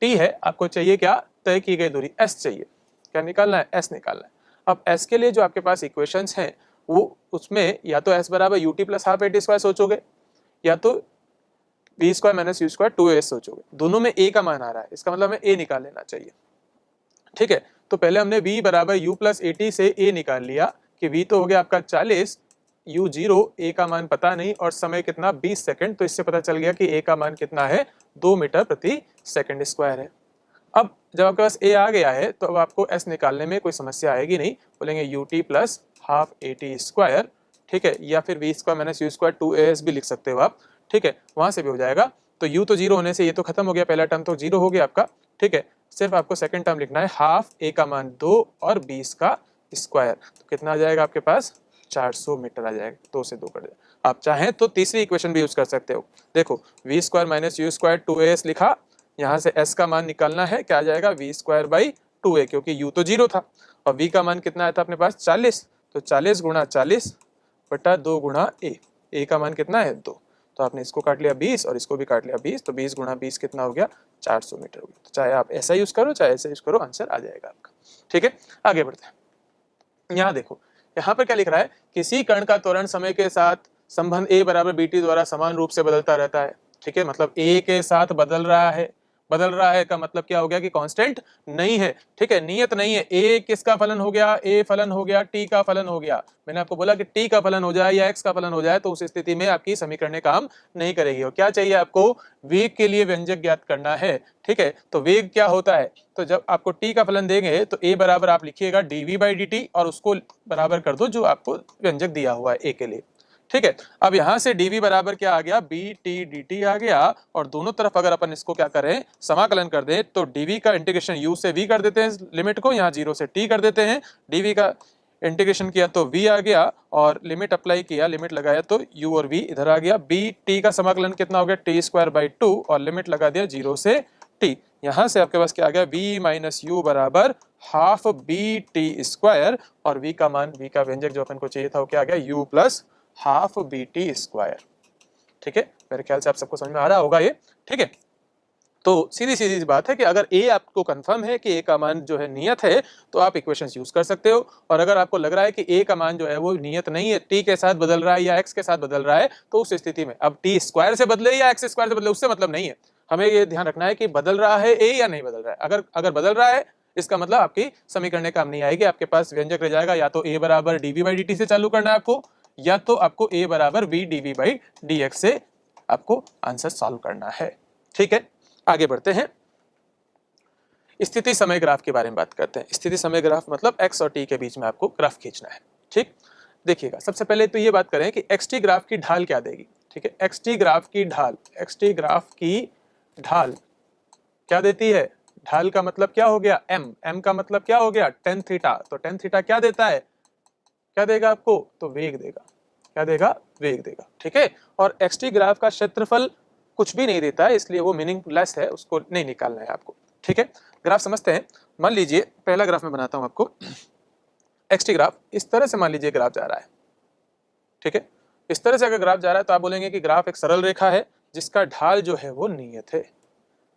Speaker 1: t है, आपको चाहिए क्या, तय की गई दूरी s चाहिए। क्या निकालना है? s निकालना है। अब s के लिए जो आपके पास इक्वेशंस हैं वो उसमें या तो s बराबर ut plus half at square सोचोगे या तो b square minus u square 2as सोचोगे। दोनों में a का मान आ रहा है, इसका मतलब हमें a निकाल लेना चाहिए। ठीक है, तो पहले हमने v बराबर u प्लस 80 से a निकाल लिया कि v तो हो गया आपका 40, u 0, a का मान पता नहीं और समय कितना 20 सेकंड। तो इससे पता चल गया कि a का मान कितना है 2 मीटर प्रति सेकंड स्क्वायर है। अब जब आपके पास a आ गया है तो अब आपको s निकालने में कोई समस्या आएगी नहीं। बोलेंगे ut plus half at square, ठीक है, या फिर v square minus u square 2as भी लिख सकते हो आप। ठीक है, वहां से भी हो जाएगा। तो u तो 0 होने से ये तो खत्म हो गया, पहला टर्म तो 0 हो गया आपका। ठीक है, सिर्फ आपको सेकंड टर्म लिखना है, हाफ a का मान 2 और 20 का स्क्वायर। तो कितना आ जाएगा आपके पास? 400 मीटर आ जाएगा। 2 से 2 कट जाएगा। आप चाहें तो तीसरी इक्वेशन भी यूज कर सकते हो। देखो v square minus u square 2as लिखा, यहाँ से s का मान निकालना है, क्या आ जाएगा? v स्क्वायर बाई 2a, क्योंकि u तो 0 था और v का मान कितना आया था अपने पास? 40। तो 40 गुणा 40 बटा 2 गुणा a का मान कितना है? 2। तो आपने इसको काट लिया 20 और इसको भी काट लिया 20, तो 20 गुणा 20 कितना हो गया? 400 मीटर हो गया। तो चाहे आप ऐसा यूज करो चाहे ऐसा यूज करो, आंसर आ जाएगा आपका। ठीक है, आगे बढ़ते हैं। यहाँ देखो, यहाँ पर क्या लिख रहा है? किसी कण का त्वरण समय के साथ संबंध a बराबर bt द्वारा समान रूप से बदलता रहता है। ठीक है, मतलब a के साथ बदल रहा है। बदल रहा है का मतलब क्या हो गया? कि कांस्टेंट नहीं है। ठीक है, नियत नहीं है। a किसका फलन हो गया? a फलन हो गया, t का फलन हो गया। मैंने आपको बोला कि t का फलन हो जाए या x का फलन हो जाए तो उस स्थिति में आपकी समीकरण काम नहीं करेगी। और क्या चाहिए आपको? वेग के लिए व्यंजक ज्ञात करना है। ठीक है, तो वेग क्या होता है? तो जब आपको t का फलन देंगे तो a बराबर आप लिखिएगा dv बाई dt और उसको बराबर कर दो जो आपको व्यंजक दिया हुआ है a के लिए। ठीक है, अब यहां से dv बराबर क्या आ गया? bt dt आ गया और दोनों तरफ अगर अपन इसको क्या करें? समाकलन कर दें तो dv का इंटीग्रेशन u से v कर देते हैं, लिमिट को यहाँ 0 से t कर देते हैं। dv का इंटीग्रेशन किया तो v आ गया और लिमिट अप्लाई किया, लिमिट लगाया तो u और v इधर आ गया। bt का समाकलन कितना हो गया? t स्क्वायर बाई 2 और लिमिट लगा दिया 0 से t। यहाँ से आपके पास क्या आ गया? v माइनस यू बराबर हाफ bt स्क्वायर और v का मान, v का व्यंजक जो अपन को चाहिए था वो क्या आ गया? u plus half bt square. ठीक है, मेरे ख्याल से आप सबको समझ में आ रहा होगा ये। ठीक है, तो सीधी सीधी बात है कि अगर a आपको कंफर्म है कि a का मान जो है नियत है तो आप इक्वेशंस यूज कर सकते हो। और अगर आपको लग रहा है कि a का मान जो है वो नियत नहीं है, t के साथ बदल रहा है या x के साथ बदल रहा है, तो उस स्थिति में अब t स्क्वायर से बदले या x स्क्वायर से बदले उससे मतलब नहीं है। हमें ये ध्यान रखना है कि बदल रहा है a या नहीं बदल रहा है। अगर बदल रहा है इसका मतलब आपकी समीकरण काम नहीं आएगी। आपके पास व्यंजक रह जाएगा या तो a बराबर dv बाई dt से चालू करना है आपको, या तो आपको a बराबर v dv बाई dx से आपको आंसर सॉल्व करना है। ठीक है, आगे बढ़ते हैं। स्थिति समय ग्राफ के बारे में बात करते हैं। स्थिति समय ग्राफ मतलब x और t के बीच में आपको ग्राफ खींचना है। ठीक, देखिएगा सबसे पहले तो ये बात करें कि xt ग्राफ की ढाल क्या देगी। ठीक है, xt ग्राफ की ढाल, xt ग्राफ की ढाल क्या देती है? ढाल का मतलब क्या हो गया? m का मतलब क्या हो गया? tan theta. तो tan थीटा क्या देता है? क्या देगा आपको? तो वेग देगा। क्या देगा? वेग देगा। ठीक है, और xt ग्राफ का क्षेत्रफल कुछ भी नहीं देता है, इसलिए वो मीनिंगलेस है, उसको नहीं निकालना है आपको। ठीक है, ग्राफ समझते हैं। मान लीजिए पहला ग्राफ मैं बनाता हूं आपको। xt ग्राफ इस तरह से मान लीजिए ग्राफ जा रहा है। ठीक है, इस तरह से अगर ग्राफ जा रहा है तो आप बोलेंगे कि ग्राफ एक सरल रेखा है जिसका ढाल जो है वो नियत है,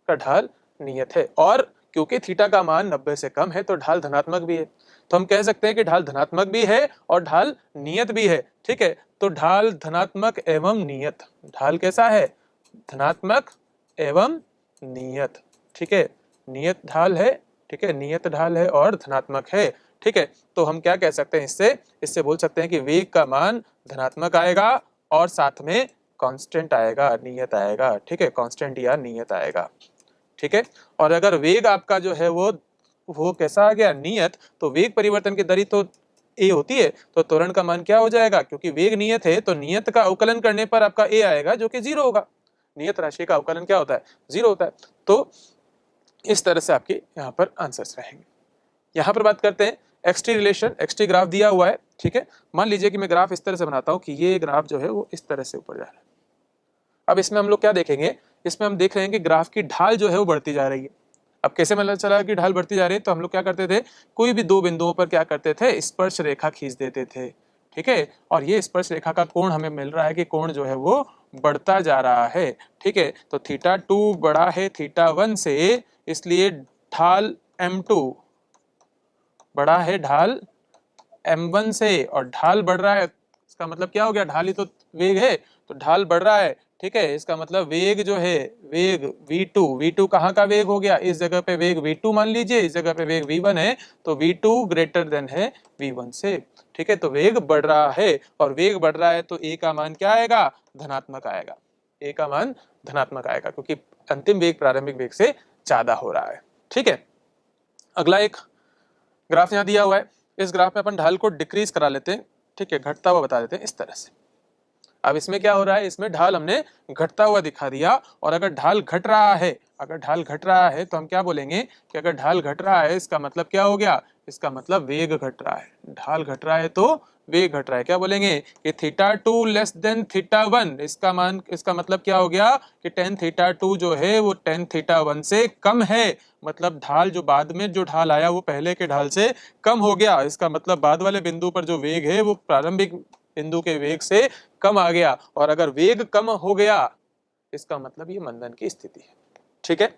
Speaker 1: का ढाल नियत है। और क्योंकि थीटा का मान 90 से कम है तो ढाल धनात्मक भी है, तो हम कह सकते हैं कि ढाल धनात्मक भी है और ढाल नियत भी है। ठीक है, तो ढाल धनात्मक एवं नियत, ढाल कैसा है? धनात्मक एवं नियत। ठीक है, नियत ढाल है, ठीक है, नियत ढाल है और धनात्मक है। ठीक है, तो हम क्या कह सकते हैं इससे बोल सकते हैं कि वेग का मान धनात्मक आएगा और साथ में कांस्टेंट आएगा, नियत आएगा। ठीक है, कांस्टेंट या नियत आएगा। ठीक है, और अगर वेग आपका जो है वो कैसा आ गया? नियत, तो वेग परिवर्तन की दर तो a होती है, तो त्वरण का मान क्या हो जाएगा? क्योंकि वेग नियत है तो नियत का अवकलन करने पर आपका a आएगा जो कि 0 होगा। नियत राशि का अवकलन क्या होता है? 0 होता है। तो इस तरह से आपके यहाँ पर आंसर्स रहेंगे। यहाँ पर बात करते हैं xt रिलेशन, xt ग्राफ दिया हुआ है। ठीक है, मान लीजिए कि मैं ग्राफ इस तरह से बनाता हूँ कि ये ग्राफ जो है वो इस तरह से ऊपर जा रहा है। अब इसमें हम लोग क्या देखेंगे? इसमें हम देख रहे हैं कि ग्राफ की ढाल जो है वो बढ़ती जा रही है। अब कैसे पता चला कि ढाल बढ़ती जा रही है? तो हम लोग क्या करते थे, कोई भी दो बिंदुओं पर क्या करते थे? स्पर्श रेखा खींच देते थे। ठीक है, और ये स्पर्श रेखा का कोण हमें मिल रहा है कि कोण जो है वो बढ़ता जा रहा है। ठीक है, तो थीटा 2 बड़ा है थीटा 1 से, इसलिए ढाल m2 बड़ा है ढाल m1 से, और ढाल बढ़ रहा है, इसका मतलब क्या हो गया, ढाल ही तो वेग है, तो ढाल बढ़ रहा है, ठीक है। इसका मतलब वेग जो है, वेग v2, v2 कहाँ का वेग हो गया, इस जगह पे वेग v2 मान लीजिए, इस जगह पे वेग v1 है, तो v2 ग्रेटर देन है v1 से, ठीक है। तो वेग बढ़ रहा है, और वेग बढ़ रहा है तो a का मान क्या आएगा, धनात्मक आएगा, a का मान धनात्मक आएगा, क्योंकि अंतिम वेग प्रारंभिक वेग से ज्यादा हो रहा है, ठीक है। अगला एक ग्राफ यहाँ दिया हुआ है, इस ग्राफ में अपन ढाल को डिक्रीज करा लेते हैं, ठीक है, घटता हुआ बता देते हैं इस तरह से। अब इसमें क्या हो रहा है, इसमें ढाल हमने घटता हुआ दिखा दिया, और अगर ढाल घट रहा है, अगर ढाल घट रहा है तो हम क्या बोलेंगे कि अगर ढाल घट रहा है इसका मतलब क्या हो गया, इसका मतलब वेग घट रहा है, ढाल घट रहा है तो वेग घट रहा है, क्या बोलेंगे कि θ2 लेस देन θ1, इसका मान, इसका मतलब क्या हो गया कि tan θ2 जो है वो tan θ1 से कम है, मतलब ढाल जो बाद में जो ढाल आया वो पहले के ढाल से कम हो गया, इसका मतलब बाद वाले बिंदु पर जो वेग है वो प्रारंभिक बिंदु के वेग से कम आ गया, और अगर वेग कम हो गया इसका मतलब ये मंदन की स्थिति है, ठीक है।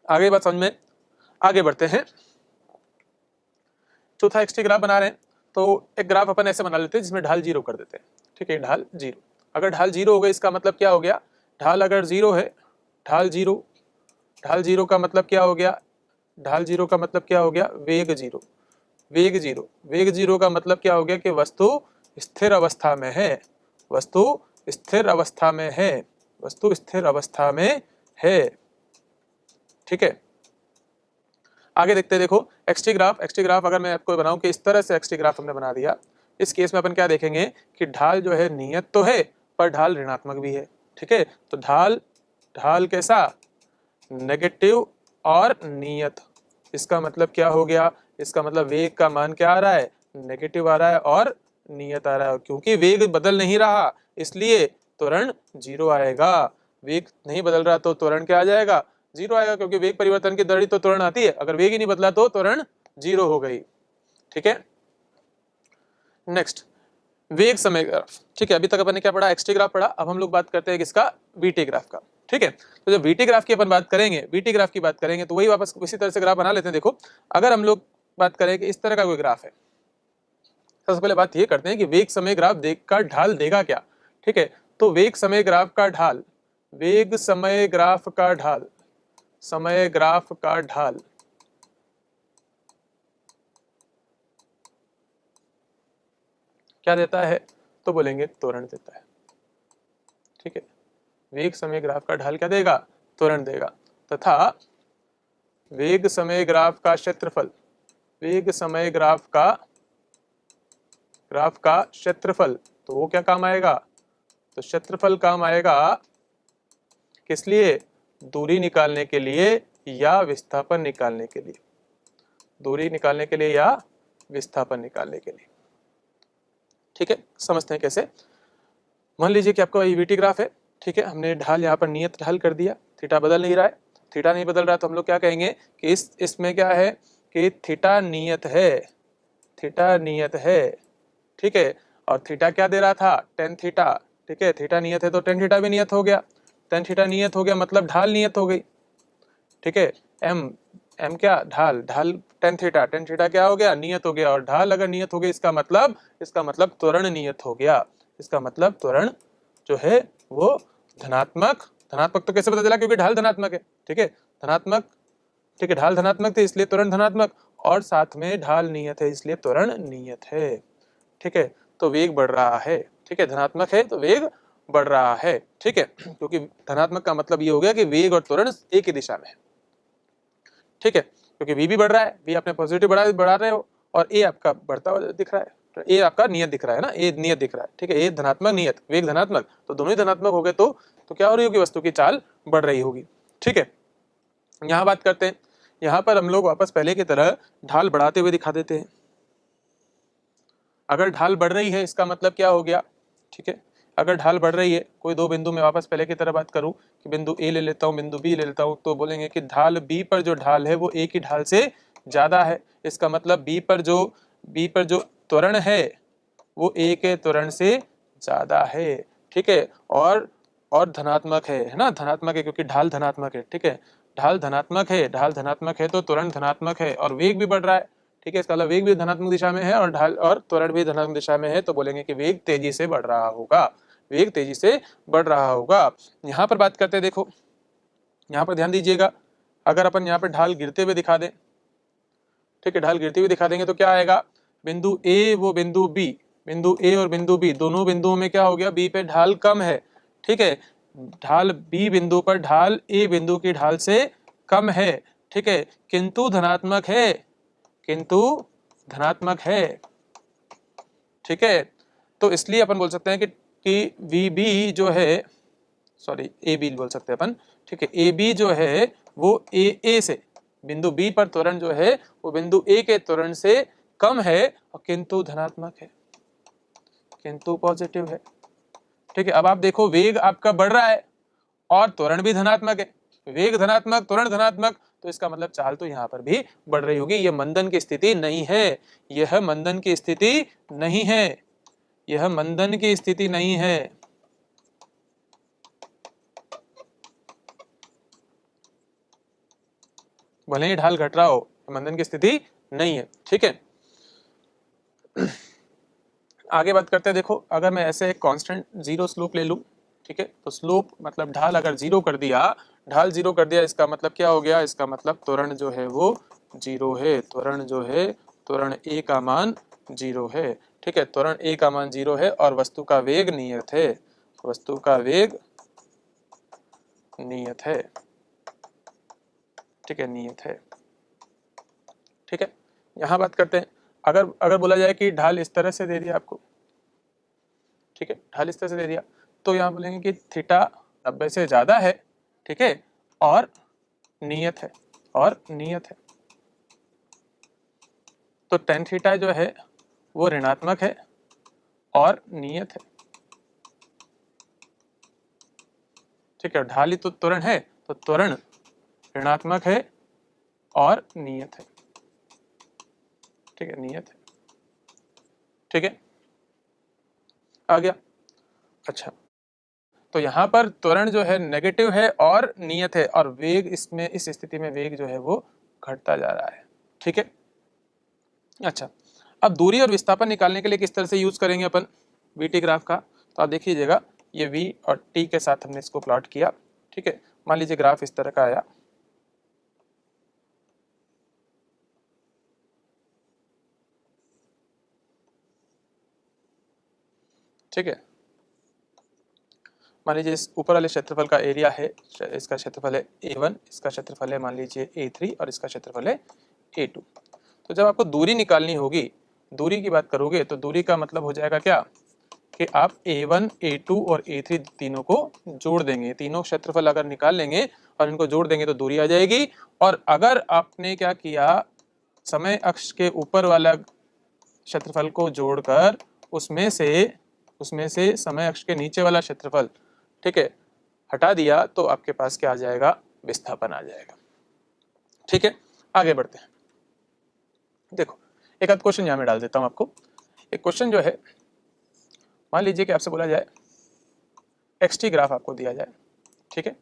Speaker 1: आगे बात समझ में, आगे बढ़ते हैं। चौथा एक्सटी ग्राफ बना रहे हैं, तो एक ग्राफ अपन ऐसे बना लेते हैं जिसमें ढाल जीरो कर देते हैं, ठीक है, ढाल जीरो। अगर ढाल जीरो हो गई इसका मतलब क्या हो गया, ढाल अगर जीरो है, ढाल जीरो, ढाल जीरो का मतलब क्या हो गया, ढाल जीरो का मतलब क्या हो गया, वेग जीरो, वेग जीरो, वेग जीरो का मतलब क्या हो गया कि वस्तु स्थिर अवस्था में है, वस्तु स्थिर अवस्था में है, वस्तु स्थिर अवस्था में है, ठीक है। आगे देखते हैं, देखो एक्सटी ग्राफ, एक्सटी ग्राफ अगर मैं आपको बनाऊं कि इस तरह से एक्सटी ग्राफ हमने बना दिया, इस केस में अपन क्या देखेंगे कि ढाल जो है नियत तो है पर ढाल ऋणात्मक भी है, ठीक है। तो ढाल, ढाल कैसा, नेगेटिव और नियत, इसका मतलब क्या हो गया, इसका मतलब वेग का मान क्या आ रहा है, नेगेटिव आ रहा है और नियत आ रहा है, क्योंकि वेग बदल नहीं रहा इसलिए त्वरण जीरो आएगा, वेग नहीं बदल रहा तो त्वरण क्या आ जाएगा, जीरो आएगा, क्योंकि वेग परिवर्तन की दर ही तो त्वरण आती है, अगर वेग ही नहीं बदला तो त्वरण जीरो हो गई, ठीक है। नेक्स्ट वेग समय ग्राफ, ठीक है, अभी तक अपन ने क्या पढ़ा, एक्सटी ग्राफ पढ़ा, अब हम लोग बात करते हैं किसका, वीटी ग्राफ का, ठीक है। तो जब वीटी ग्राफ की अपन बात करेंगे, वीटी ग्राफ की बात करेंगे तो वही वापस उसी तरह से ग्राफ बना लेते हैं। देखो अगर हम लोग बात करें कि इस तरह का कोई ग्राफ है, सबसे पहले बात ये करते हैं कि वेग समय ग्राफ देख का ढाल देगा क्या, ठीक है। तो वेग समय ग्राफ का ढाल, वेग समय ग्राफ का ढाल, समय ग्राफ का ढाल क्या देता है, तो बोलेंगे त्वरण देता है, ठीक है। वेग समय ग्राफ का ढाल क्या देगा, त्वरण देगा, तथा वेग समय ग्राफ का क्षेत्रफल, वेग समय ग्राफ का क्षेत्रफल, तो वो क्या काम आएगा, तो क्षेत्रफल काम आएगा किस लिए, दूरी निकालने के लिए या विस्थापन निकालने के लिए, दूरी निकालने के लिए या विस्थापन निकालने के लिए, ठीक है। समझते हैं कैसे। मान लीजिए कि आपका वीटी ग्राफ है, ठीक है, हमने ढाल यहाँ पर नियत ढाल कर दिया, थीटा बदल नहीं रहा है, थीटा नहीं बदल रहा है, तो हम लोग क्या कहेंगे कि इसमें क्या है कि थीटा नियत है, थीटा नियत है, ठीक है। और थीटा क्या दे रहा था, टेन थीटा, ठीक है, थीटा नियत है तो टेन थीटा भी नियत हो गया, टेन थीटा नियत हो गया मतलब ढाल नियत हो गई, ठीक है। एम, एम क्या, ढाल, ढाल टेन थीटा, टेन थीटा क्या हो गया, नियत हो गया, और ढाल अगर नियत हो गई इसका मतलब त्वरण नियत हो गया, इसका मतलब त्वरण जो है वो धनात्मक, धनात्मक तो कैसे पता चला, क्योंकि ढाल धनात्मक है, ठीक है, धनात्मक, ठीक है, ढाल धनात्मक थे इसलिए त्वरण धनात्मक, और साथ में ढाल नियत है इसलिए त्वरण नियत है, ठीक है। तो वेग बढ़ रहा है, ठीक है, धनात्मक है तो वेग बढ़ रहा है, ठीक है, क्योंकि धनात्मक का मतलब ये हो गया कि वेग और त्वरण एक ही दिशा में है, ठीक है, क्योंकि v भी बढ़ रहा है, v आपने पॉजिटिव बढ़ा रहे हो, और a आपका बढ़ता हुआ दिख रहा है, तो a आपका नियत दिख रहा है ना, a नियत दिख रहा है, ठीक है, a धनात्मक नियत, वेग धनात्मक, तो दोनों ही धनात्मक हो गए, तो क्या हो रही होगी, वस्तु की चाल बढ़ रही होगी, ठीक है। यहाँ बात करते हैं, यहाँ पर हम लोग वापस पहले की तरह ढाल बढ़ाते हुए दिखा देते हैं। अगर ढाल बढ़ रही है इसका मतलब क्या हो गया, ठीक है, अगर ढाल बढ़ रही है, कोई दो बिंदु में वापस पहले की तरह बात करूं कि बिंदु ए ले लेता हूं, बिंदु बी ले लेता हूं, तो बोलेंगे कि ढाल बी पर जो ढाल है वो ए की ढाल से ज्यादा है, इसका मतलब बी पर जो त्वरण है वो ए के त्वरण से ज्यादा है, ठीक है, और धनात्मक है ना, धनात्मक है क्योंकि ढाल धनात्मक है, ठीक है, ढाल धनात्मक है तो त्वरण धनात्मक है और वेग भी बढ़ रहा है, ठीक है, इसका मतलब वेग भी धनात्मक दिशा में है और ढाल और त्वरण भी धनात्मक दिशा में है, तो बोलेंगे कि वेग तेजी से बढ़ रहा होगा, वेग तेजी से बढ़ रहा होगा। यहाँ पर बात करते हैं, देखो यहाँ पर ध्यान दीजिएगा, अगर अपन यहाँ पर ढाल गिरते हुए दिखा दें, ठीक है, ढाल गिरते हुए दिखा देंगे तो क्या आएगा, बिंदु ए वो बिंदु बी, बिंदु ए और बिंदु बी दोनों बिंदुओं में क्या हो गया, बी पे ढाल कम है, ठीक है, ढाल बी बिंदु पर ढाल ए बिंदु की ढाल से कम है, ठीक है, किंतु धनात्मक है, किंतु धनात्मक है, ठीक है, तो इसलिए अपन बोल सकते हैं कि वी बी जो है, सॉरी ए बी बोल सकते हैं अपन, ठीक है, ए बी जो है वो ए से, बिंदु बी पर त्वरण जो है वो बिंदु ए के त्वरण से कम है और किंतु धनात्मक है, किंतु पॉजिटिव है, ठीक है। अब आप देखो वेग आपका बढ़ रहा है और त्वरण भी धनात्मक है, वेग धनात्मक त्वरण धनात्मक, तो इसका मतलब चाल तो यहाँ पर भी बढ़ रही होगी। यह मंदन की स्थिति नहीं है, यह मंदन की स्थिति नहीं है, यह मंदन की स्थिति नहीं है। भले ही ढाल घट रहा हो, मंदन की स्थिति नहीं है, ठीक है। आगे बात करते हैं, देखो अगर मैं ऐसे एक कांस्टेंट जीरो स्लोप ले लूं, ठीक है, तो स्लोप मतलब ढाल अगर जीरो कर दिया, ढाल जीरो कर दिया, इसका मतलब क्या हो गया, इसका मतलब त्वरण जो है वो जीरो है, त्वरण जो है, त्वरण ए का मान जीरो है, ठीक है, त्वरण ए का मान जीरो है और वस्तु का वेग नियत है, वस्तु का वेग नियत है, ठीक है, नियत है, ठीक है। यहां बात करते हैं, अगर अगर बोला जाए कि ढाल इस तरह से दे दिया आपको, ठीक है, ढाल इस तरह से दे दिया, तो यहाँ बोलेंगे कि थीटा 90 से ज्यादा है, ठीक है, और नियत है, और नियत है, तो टेन थीटा जो है वो ऋणात्मक है और नियत है, ठीक है, ढाल ही तो त्वरण है, तो त्वरण ऋणात्मक है और नियत है, ठीक है, नियत है, ठीक है, आ गया। अच्छा, तो यहाँ पर त्वरण जो है नेगेटिव है और नियत है और वेग इसमें, इस स्थिति में वेग जो है वो घटता जा रहा है, ठीक है। अच्छा, अब दूरी और विस्थापन निकालने के लिए किस तरह से यूज करेंगे अपन वी ग्राफ का, तो आप देख लीजिएगा, ये v और t के साथ हमने इसको प्लॉट किया, ठीक है, मान लीजिए ग्राफ इस तरह का आया, ठीक है, मान लीजिए इस ऊपर वाले क्षेत्रफल का एरिया है, इसका क्षेत्रफल है a1, इसका क्षेत्रफल है मान लीजिए a3 और इसका क्षेत्रफल है a2। तो जब आपको दूरी निकालनी होगी, दूरी की बात करोगे तो दूरी का मतलब हो जाएगा क्या कि आप a1, a2 और a3 तीनों को जोड़ देंगे, तीनों क्षेत्रफल अगर निकाल लेंगे और इनको जोड़ देंगे तो दूरी आ जाएगी। और अगर आपने क्या किया, समय अक्ष के ऊपर वाला क्षेत्रफल को जोड़कर उसमें से समय अक्ष के नीचे वाला क्षेत्रफल, ठीक है, हटा दिया, तो आपके पास क्या आ जाएगा, विस्थापन आ जाएगा, ठीक है। आगे बढ़ते हैं, देखो एक आध क्वेश्चन यहाँ में डाल देता हूँ आपको। एक क्वेश्चन जो है, मान लीजिए कि आपसे बोला जाए एक्स ग्राफ आपको दिया जाए, ठीक है,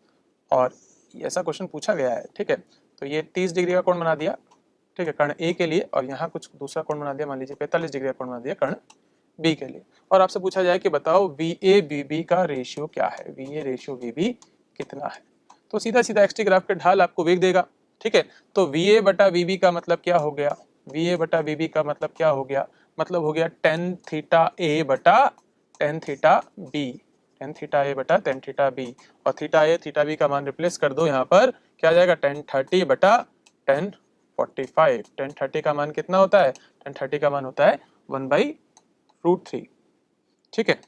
Speaker 1: और ऐसा क्वेश्चन पूछा गया है, ठीक है, तो ये 30 डिग्री का कोण बना दिया, ठीक है, कर्ण ए के लिए, और यहाँ कुछ दूसरा कोण बना दिया, मान लीजिए 45 डिग्री का कोण बना दिया कर्ण बी के लिए, और आपसे पूछा जाए कि बताओ वी ए बी बी का रेशियो क्या है, V A ratio V B कितना है, तो सीधा सीधा एक्स ग्राफ के ढाल आपको वेग देगा, ठीक है, तो वी ए बटा वी बी का मतलब क्या हो गया, वी ए बटा वी बी का मतलब क्या हो गया, मतलब हो गया टेन थीटा ए बटा tan theta B, tan theta A बटा टेन थीटा बी, और थीटा ए थीटा बी का मान रिप्लेस कर दो, यहाँ पर क्या आ जाएगा, टेन थर्टी बटा टेन 45, टेन थर्टी का मान कितना होता है, टेन थर्टी का मान होता है 1/√3, ठीक है,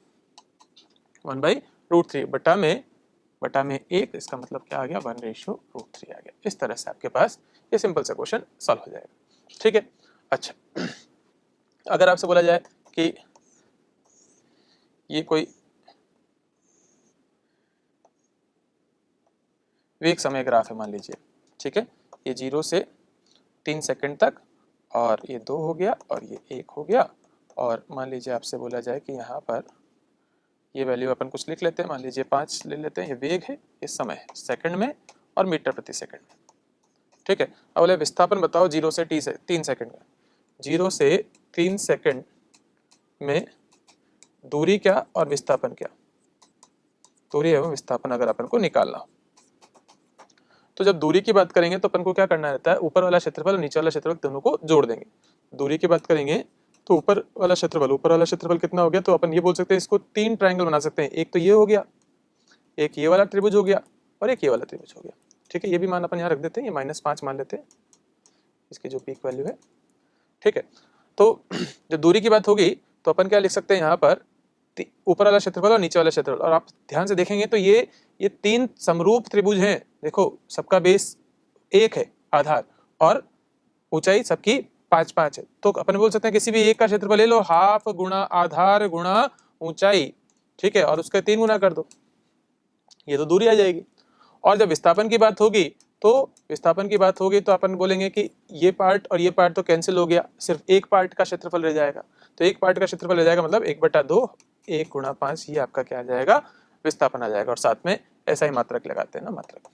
Speaker 1: 1/√3 बटा में एक, इसका मतलब क्या आ गया, 1/√3 आ गया। इस तरह से आपके पास ये सिंपल सा क्वेश्चन सॉल्व हो जाएगा, ठीक है। अच्छा, अगर आपसे बोला जाए कि ये कोई वेग समय ग्राफ है मान लीजिए, ठीक है, ये 0 से 3 सेकंड तक, और ये 2 हो गया और ये 1 हो गया, और मान लीजिए आपसे बोला जाए कि यहाँ पर ये वैल्यू अपन कुछ लिख लेते हैं, मान लीजिए 5 ले लेते हैं, ये वेग है, ये समय है सेकंड में, और मीटर प्रति सेकंड में। ठीक है, अब बोले विस्थापन बताओ 0 से 3 सेकंड में। 0 से 3 सेकंड में दूरी क्या और विस्थापन क्या, दूरी एवं विस्थापन अगर अपन को निकालना हो तो जब दूरी की बात करेंगे तो अपन को क्या करना रहता है, ऊपर वाला क्षेत्रफल और नीचे वाला क्षेत्रफल दोनों को जोड़ देंगे। दूरी की बात करेंगे तो ऊपर वाला क्षेत्रफल कितना हो गया, तो अपन ये बोल सकते हैं इसको 3 ट्रायंगल बना सकते हैं। एक तो ये हो गया, एक ये वाला त्रिभुज हो गया और एक ये वाला त्रिभुज हो गया। ठीक है, ये भी मान अपन यहाँ रख देते हैं, ये -5 मान लेते हैं इसकी जो पीक वैल्यू है। ठीक है, तो जब दूरी की बात होगी तो अपन क्या लिख सकते हैं यहाँ पर, ऊपर वाला क्षेत्रफल और नीचे वाला क्षेत्रफल। और आप ध्यान से देखेंगे तो ये 3 समरूप त्रिभुज हैं। देखो सबका बेस 1 है आधार और ऊंचाई सबकी 5-5 है। तो अपन बोल सकते हैं किसी भी एक का क्षेत्रफल ले लो, हाफ गुणा आधार गुणा ऊंचाई। ठीक है, और उसका 3 गुना कर दो, ये तो दूरी आ जाएगी। और जब विस्थापन की बात होगी तो अपन बोलेंगे कि ये पार्ट और ये पार्ट तो कैंसिल हो गया, सिर्फ एक पार्ट का क्षेत्रफल रह जाएगा। तो एक पार्ट का क्षेत्रफल रह जाएगा मतलब 1/2, 1 गुणा 5, ये आपका क्या आ जाएगा, विस्थापन आ जाएगा। और साथ में ऐसा ही मात्रक लगाते हैं ना, मात्रक।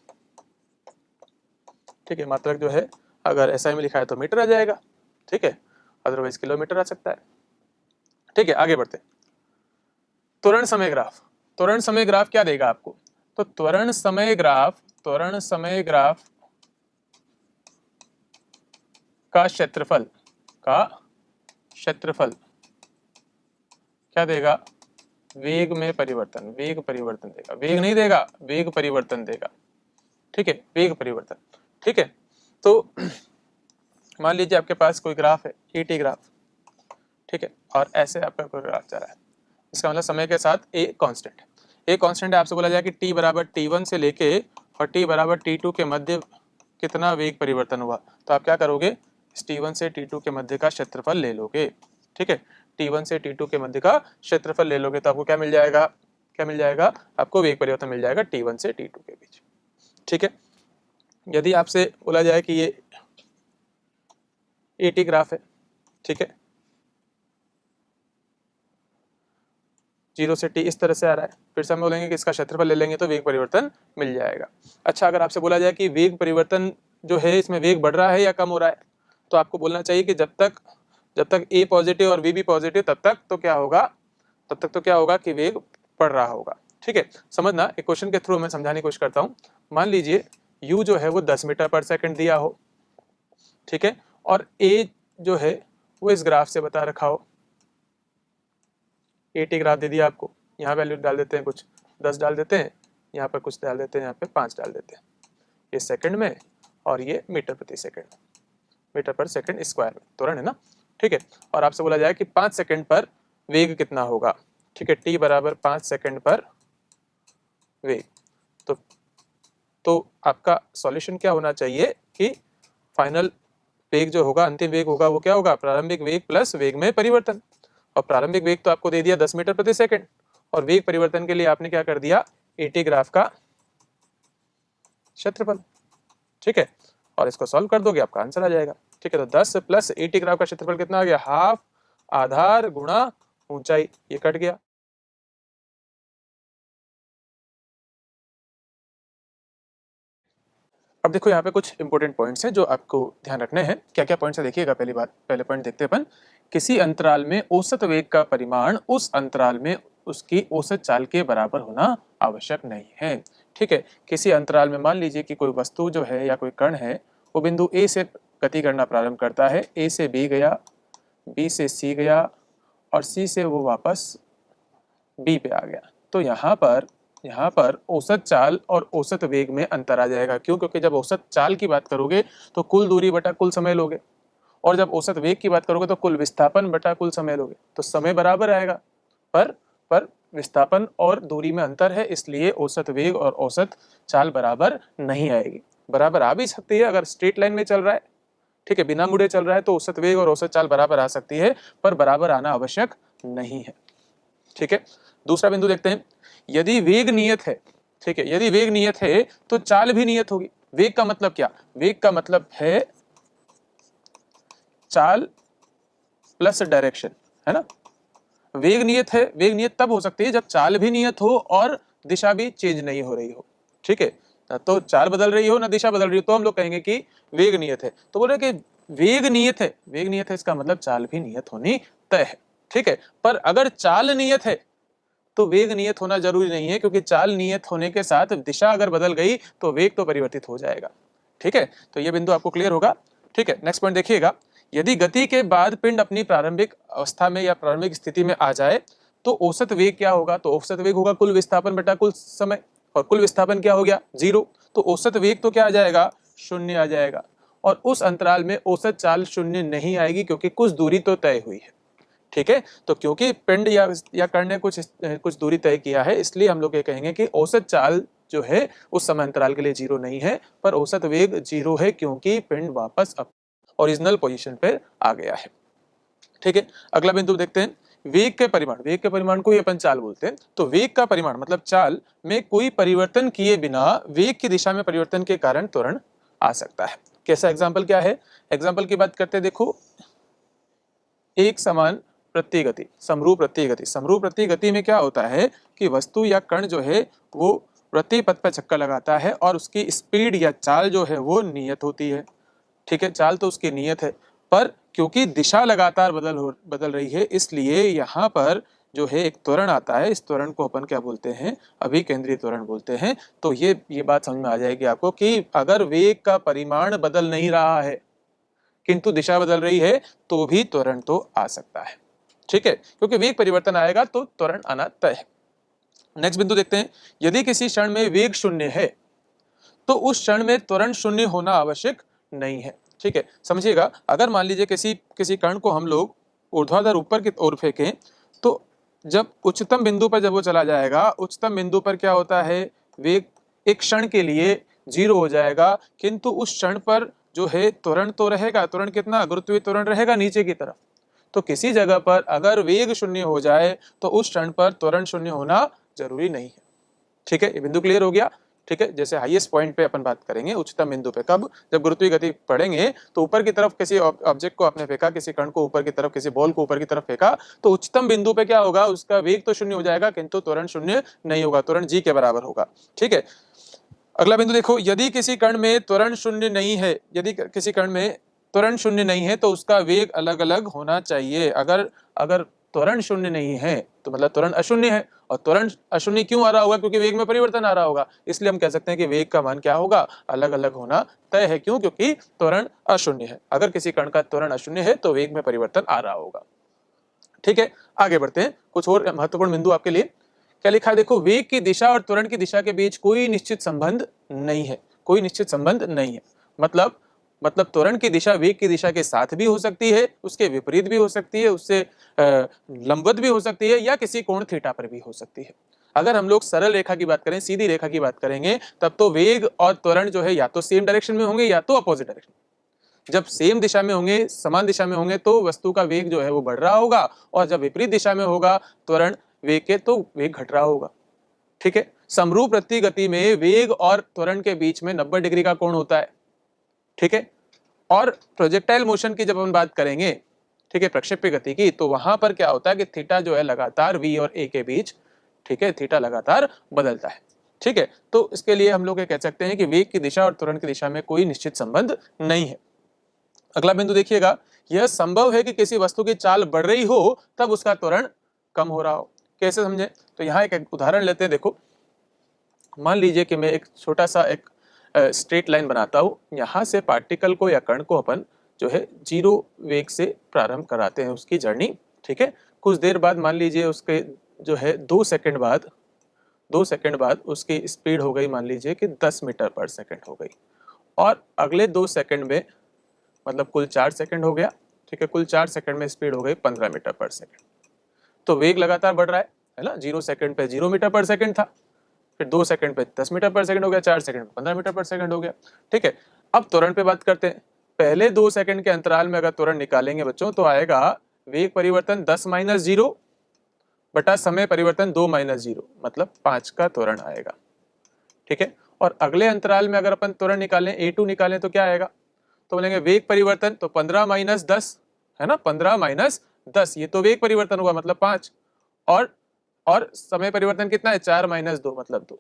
Speaker 1: ठीक है, मात्रक जो है अगर एसआई में लिखा है तो मीटर आ जाएगा। ठीक है, अदरवाइज किलोमीटर आ सकता है। ठीक है, आगे बढ़ते हैं। त्वरण समय ग्राफ। त्वरण समय ग्राफ क्या देगा आपको, तो त्वरण समय ग्राफ का क्षेत्रफल क्या देगा, वेग में परिवर्तन, वेग परिवर्तन देगा, वेग नहीं देगा, वेग परिवर्तन देगा। ठीक है, वेग परिवर्तन। ठीक है, तो मान लीजिए आपके पास कोई ग्राफ है, ईटी ग्राफ। ठीक है, और ऐसे आपका कोई ग्राफ जा रहा है, इसका मतलब समय के साथ ए कांस्टेंट है। ए कांस्टेंट है, आपसे बोला जाए कि टी बराबर T1 से लेके और टी बराबर T2 के मध्य कितना वेग परिवर्तन हुआ, तो आप क्या करोगे, T1 से T2 के मध्य का क्षेत्रफल ले लोगे। ठीक है, T1 से T2 के मध्य का क्षेत्रफल ले लोगे तो आपको क्या मिल जाएगा, आपको वेग परिवर्तन मिल जाएगा T1 से T2 के बीच। ठीक है, यदि आपसे बोला जाए कि ये एटी ग्राफ है, ठीक है, 0 से T इस तरह से आ रहा है, फिर से हम बोलेंगे कि इसका क्षेत्रफल ले लेंगे तो वेग परिवर्तन मिल जाएगा। अच्छा, अगर आपसे बोला जाए कि वेग परिवर्तन जो है इसमें वेग बढ़ रहा है या कम हो रहा है, तो आपको बोलना चाहिए कि जब तक A पॉजिटिव और V भी पॉजिटिव तब तक तो क्या होगा कि वेग बढ़ रहा होगा। ठीक है, समझना, एक क्वेश्चन के थ्रू मैं समझाने की कोशिश करता हूँ। मान लीजिए U जो है वो 10 मीटर पर सेकंड दिया हो, ठीक है, और A जो है वो इस ग्राफ से बता रखा हो, एटी ग्राफ दे दिया आपको, यहाँ वैल्यू डाल देते हैं, कुछ 10 डाल देते हैं, यहाँ पर कुछ डाल देते हैं, यहाँ पे 5 डाल देते हैं, ये सेकंड में और ये मीटर प्रति सेकंड, मीटर पर सेकंड स्क्वायर में त्वरण है ना। ठीक है, और आपसे बोला जाए कि 5 सेकंड पर वेग कितना होगा। ठीक है, टी बराबर 5 सेकंड पर वेग, तो आपका सॉल्यूशन क्या होना चाहिए कि फाइनल वेग जो होगा, अंतिम वेग होगा, वो क्या होगा, प्रारंभिक वेग प्लस वेग में परिवर्तन। और प्रारंभिक वेग तो आपको दे दिया 10 मीटर प्रति सेकंड, और वेग परिवर्तन के लिए आपने क्या कर दिया, एटी ग्राफ का क्षेत्रफल। ठीक है, और इसको सॉल्व कर दोगे आपका आंसर आ जाएगा। ठीक है, तो 10 प्लस एटी ग्राफ का क्षेत्रफल कितना आ गया, हाफ आधार गुणा ऊंचाई, ये कट गया। अब देखो यहाँ पे कुछ इंपॉर्टेंट पॉइंट्स हैं जो आपको ध्यान रखने हैं। क्या क्या पॉइंट्स है देखिएगा। पहले पॉइंट देखते हैं अपन, किसी अंतराल में औसत वेग का परिमाण उस अंतराल में उसकी औसत चाल के बराबर होना आवश्यक नहीं है। ठीक है, किसी अंतराल में मान लीजिए कि कोई वस्तु जो है या कोई कण है वो बिंदु ए से गति करना प्रारंभ करता है, ए से बी गया, बी से सी गया और सी से वो वापस बी पे आ गया। तो यहाँ पर औसत चाल और औसत वेग में अंतर आ जाएगा। क्यों? क्योंकि जब औसत चाल की बात करोगे तो कुल दूरी बटा कुल समय लोगे, और जब औसत वेग की बात करोगे तो कुल विस्थापन बटा कुल समय लोगे, तो समय बराबर आएगा, पर विस्थापन और दूरी में अंतर है, इसलिए औसत वेग और औसत चाल बराबर नहीं आएगी। बराबर आ भी सकती है अगर स्ट्रेट लाइन में चल रहा है, ठीक है, बिना मुड़े चल रहा है तो औसत वेग और औसत चाल बराबर आ सकती है, पर बराबर आना आवश्यक नहीं है। ठीक है, दूसरा बिंदु देखते हैं, यदि वेग नियत है, ठीक है, यदि वेग नियत है तो चाल भी नियत होगी। वेग का मतलब क्या? वेग का मतलब है चाल प्लस डायरेक्शन, है ना। वेग नियत है, वेग नियत तब हो सकती है जब चाल भी नियत हो और दिशा भी चेंज नहीं हो रही हो। ठीक है, तो चाल बदल रही हो ना दिशा बदल रही हो, तो हम लोग कहेंगे कि वेग नियत है। तो बोल रहे कि वेग नियत है, वेग नियत है इसका मतलब चाल भी नियत होनी तय है, ठीक है। पर अगर चाल नियत है तो वेग नियत होना जरूरी नहीं है, क्योंकि चाल नियत होने के साथ दिशा अगर बदल गई तो वेग तो परिवर्तित हो जाएगा, ठीक है। तो ये बिंदु आपको क्लियर होगा, ठीक है। नेक्स्ट पॉइंट देखिएगा, यदि गति के बाद पिंड अपनी प्रारंभिक अवस्था में या प्रारंभिक स्थिति में आ जाए तो औसत वेग क्या होगा? तो औसत वेग होगा कुल विस्थापन बटा कुल समय, और कुल विस्थापन क्या हो गया? 0। तो औसत वेग तो क्या आ जाएगा? 0 आ जाएगा। और उस अंतराल में औसत चाल 0 नहीं आएगी, क्योंकि कुछ दूरी तो तय हुई है, ठीक है। तो क्योंकि पिंड या कण ने कुछ दूरी तय किया है, इसलिए हम लोग ये कहेंगे कि औसत चाल जो है उस समय अंतराल के लिए 0 नहीं है, पर औसत वेग 0 है, क्योंकि पिंड वापस ओरिजिनल पोजीशन पे आ गया है, ठीक है। अगला बिंदु देखते हैं, वेग के परिमाण, वेग के परिमाण को ही अपन चाल बोलते हैं। तो वेग का परिमाण मतलब चाल में कोई परिवर्तन किए बिना वेग की दिशा में परिवर्तन के कारण त्वरण आ सकता है। कैसा एग्जाम्पल क्या है? एग्जाम्पल की बात करते हैं, देखो एक समान प्रत्यय गति, समरूप प्रत्यय गति। समरूप प्रत्यय गति में क्या होता है कि वस्तु या कण जो है वो प्रति पथ पर चक्कर लगाता है और उसकी स्पीड या चाल जो है वो नियत होती है, ठीक है। चाल तो उसकी नियत है, पर क्योंकि दिशा लगातार बदल रही है, इसलिए यहाँ पर जो है एक त्वरण आता है। इस त्वरण को अपन क्या बोलते हैं? अभिकेंद्री त्वरण बोलते हैं। तो ये बात समझ में आ जाएगी आपको कि अगर वेग का परिमाण बदल नहीं रहा है किंतु दिशा बदल रही है तो भी त्वरण तो आ सकता है, ठीक है, क्योंकि वेग परिवर्तन आएगा तो त्वरण आना तय है। नेक्स्ट बिंदु देखते हैं, यदि किसी क्षण में वेग 0 है तो उस क्षण में त्वरण 0 होना आवश्यक नहीं है, ठीक है। समझिएगा, अगर मान लीजिए किसी कण को हम लोग ऊर्ध्वाधर ऊपर की ओर फेंकें, तो जब उच्चतम बिंदु पर जब वो चला जाएगा, उच्चतम बिंदु पर क्या होता है? वेग एक क्षण के लिए 0 हो जाएगा, किंतु उस क्षण पर जो है त्वरण तो रहेगा। त्वरण कितना? गुरुत्वीय त्वरण रहेगा नीचे की तरफ। तो किसी जगह पर अगर वेग 0 हो जाए तो उस क्षण पर त्वरण 0 होना जरूरी नहीं है, ठीक है। ये बिंदु क्लियर हो गया, ठीक है। जैसे हाईएस्ट पॉइंट पे अपन बात करेंगे उच्चतम बिंदु पे, कब? जब गुरुत्वीय गति पढ़ेंगे तो ऊपर की तरफ किसी ऑब्जेक्ट को आपने फेंका, किसी कण को ऊपर की तरफ, किसी बॉल को ऊपर की तरफ फेंका, तो उच्चतम बिंदु पे क्या होगा? उसका वेग तो 0 हो जाएगा, किंतु त्वरण 0 नहीं होगा, त्वरण g के बराबर होगा, ठीक है। अगला बिंदु देखो, यदि किसी कण में त्वरण 0 नहीं है, यदि किसी कण में त्वरण 0 नहीं है तो उसका वेग अलग अलग होना चाहिए। अगर त्वरण 0 नहीं है तो मतलब त्वरण अशून्य है, और त्वरण अशून्य क्यों आ रहा होगा? क्योंकि वेग में परिवर्तन आ रहा होगा, इसलिए हम कह सकते हैं कि वेग का मान क्या होगा? अलग अलग होना तय है। क्यों? क्योंकि त्वरण अशून्य है। अगर किसी कण का त्वरण अशून्य है तो वेग में परिवर्तन आ रहा होगा, ठीक है। आगे बढ़ते हैं, कुछ और महत्वपूर्ण बिंदु आपके लिए। क्या लिखा है? देखो, वेग की दिशा और त्वरण की दिशा के बीच कोई निश्चित संबंध नहीं है, कोई निश्चित संबंध नहीं है। मतलब त्वरण की दिशा वेग की दिशा के साथ भी हो सकती है, उसके विपरीत भी हो सकती है, उससे लंबवत भी हो सकती है, या किसी कोण थीटा पर भी हो सकती है। अगर हम लोग सरल रेखा की बात करें, सीधी रेखा की बात करेंगे, तब तो वेग और त्वरण जो है या तो सेम डायरेक्शन में होंगे या तो अपोजिट डायरेक्शन। जब सेम दिशा में होंगे, समान दिशा में होंगे, तो वस्तु का वेग जो है वो बढ़ रहा होगा, और जब विपरीत दिशा में होगा त्वरण वेग के, तो वेग घट रहा होगा, ठीक है। समरूप प्रत्यय गति में वेग और त्वरण के बीच में 90 डिग्री का कोण होता है, ठीक है। और प्रोजेक्टाइल मोशन की जब हम बात करेंगे, ठीक है, प्रक्षेप्य गति की, तो वहां पर क्या होता है कि थीटा जो है लगातार v और a के बीच, ठीक है, थीटा लगातार बदलता है, ठीक है। तो इसके लिए हम लोग ये कह सकते हैं कि वेग की दिशा और त्वरण की दिशा में कोई निश्चित संबंध नहीं है। अगला बिंदु देखिएगा, यह संभव है कि किसी वस्तु की चाल बढ़ रही हो तब उसका त्वरण कम हो रहा हो। कैसे समझे? तो यहाँ एक उदाहरण लेते हैं। देखो, मान लीजिए कि मैं एक छोटा सा एक स्ट्रेट लाइन बनाता हूँ। यहाँ से पार्टिकल को या कण को अपन जो है 0 वेग से प्रारंभ कराते हैं उसकी जर्नी, ठीक है। कुछ देर बाद मान लीजिए उसके जो है 2 सेकंड बाद उसकी स्पीड हो गई, मान लीजिए कि 10 मीटर पर सेकंड हो गई, और अगले 2 सेकंड में, मतलब कुल 4 सेकंड हो गया, ठीक है, कुल 4 सेकंड में स्पीड हो गई 15 मीटर पर सेकंड। तो वेग लगातार बढ़ रहा है ना। 0 सेकंड पे 0 मीटर पर सेकंड था, फिर 2 सेकंड पे 10 मीटर पर सेकंड हो गया, 4 सेकंड पे 15 मीटर पर सेकंड हो गया, ठीक है। अब त्वरण पे बात करते हैं। पहले 2 सेकंड के अंतराल में अगर त्वरण निकालेंगे बच्चों, तो आएगा वेग परिवर्तन 10 - 0 बटा समय परिवर्तन 2 - 0, मतलब 5 का त्वरण आएगा, ठीक है। और अगले अंतराल में अगर अपन त्वरण निकालें, A2 निकालें, तो क्या आएगा? तो बोलेंगे वेग परिवर्तन, तो 15 - 10 है ना, 15 - 10, ये तो वेग परिवर्तन हुआ, मतलब 5, और समय परिवर्तन कितना है? 4 - 2, मतलब 2।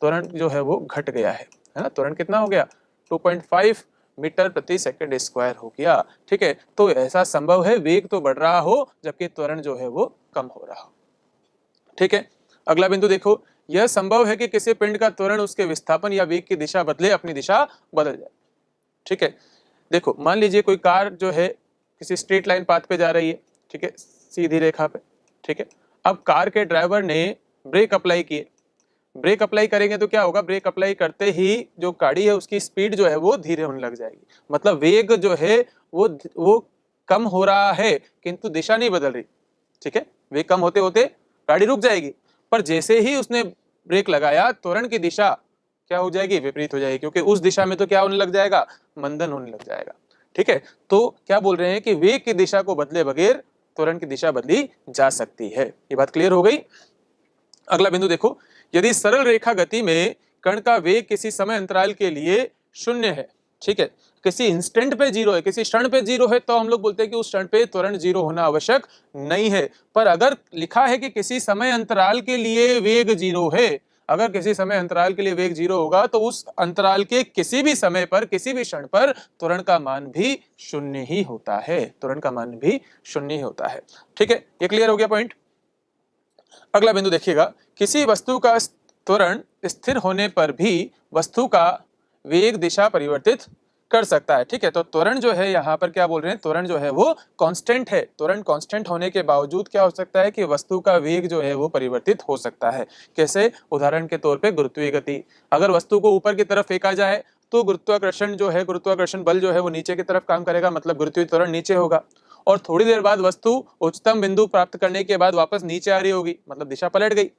Speaker 1: त्वरण जो है वो घट गया है, है ना, त्वरण कितना हो गया 2.5 मीटर प्रति सेकंड स्क्वायर हो गया। ठीक है, तो ऐसा संभव है वेग तो बढ़ रहा हो जबकि त्वरण जो है वो कम हो रहा हो। ठीक है, अगला बिंदु देखो, यह संभव है कि किसी पिंड का त्वरण उसके विस्थापन या वेग की दिशा बदले अपनी दिशा बदल जाए। ठीक है, देखो मान लीजिए कोई कार जो है किसी स्ट्रेट लाइन पाथ पे जा रही है, ठीक है, सीधी रेखा पे। ठीक है, अब कार के ड्राइवर ने ब्रेक अप्लाई किए, ब्रेक अप्लाई करेंगे तो क्या होगा, ब्रेक अप्लाई करते ही जो गाड़ी है उसकी स्पीड जो है वो धीरे होने लग जाएगी, मतलब वेग जो है वो कम हो रहा है किंतु दिशा नहीं बदल रही। ठीक है, वेग कम होते होते गाड़ी रुक जाएगी, पर जैसे ही उसने ब्रेक लगाया त्वरण की दिशा क्या हो जाएगी, विपरीत हो जाएगी, क्योंकि उस दिशा में तो क्या होने लग जाएगा, मंदन होने लग जाएगा। ठीक है, तो क्या बोल रहे हैं कि वेग की दिशा को बदले बगैर त्वरण की दिशा बदली जा सकती है। ये बात क्लियर हो गई। अगला बिंदु देखो, यदि सरल रेखा गति में कण का वेग किसी समय अंतराल के लिए शून्य है, ठीक है, किसी इंस्टेंट पे जीरो है, किसी क्षण पे जीरो है, तो हम लोग बोलते हैं कि उस क्षण पे त्वरण जीरो होना आवश्यक नहीं है। पर अगर लिखा है कि किसी समय अंतराल के लिए वेग जीरो है, अगर किसी समय अंतराल के लिए वेग जीरो होगा तो उस अंतराल के किसी भी समय पर किसी भी क्षण पर त्वरण का मान भी शून्य ही होता है, त्वरण का मान भी शून्य ही होता है। ठीक है, ये क्लियर हो गया पॉइंट। अगला बिंदु देखिएगा, किसी वस्तु का त्वरण स्थिर होने पर भी वस्तु का वेग दिशा परिवर्तित कर सकता है। ठीक है, तो त्वरण जो है यहाँ पर क्या बोल रहे हैं, त्वरण जो है वो कांस्टेंट है, त्वरण कांस्टेंट होने के बावजूद क्या हो सकता है कि वस्तु का वेग जो है वो परिवर्तित हो सकता है। कैसे, उदाहरण के तौर पे गुरुत्वीय गति, अगर वस्तु को ऊपर की तरफ फेंका जाए तो गुरुत्वाकर्षण जो है, गुरुत्वाकर्षण बल जो है वो नीचे की तरफ काम करेगा, मतलब गुरुत्वीय त्वरण नीचे होगा, और थोड़ी देर बाद वस्तु उच्चतम बिंदु प्राप्त करने के बाद वापस नीचे आ रही होगी, मतलब दिशा पलट गई।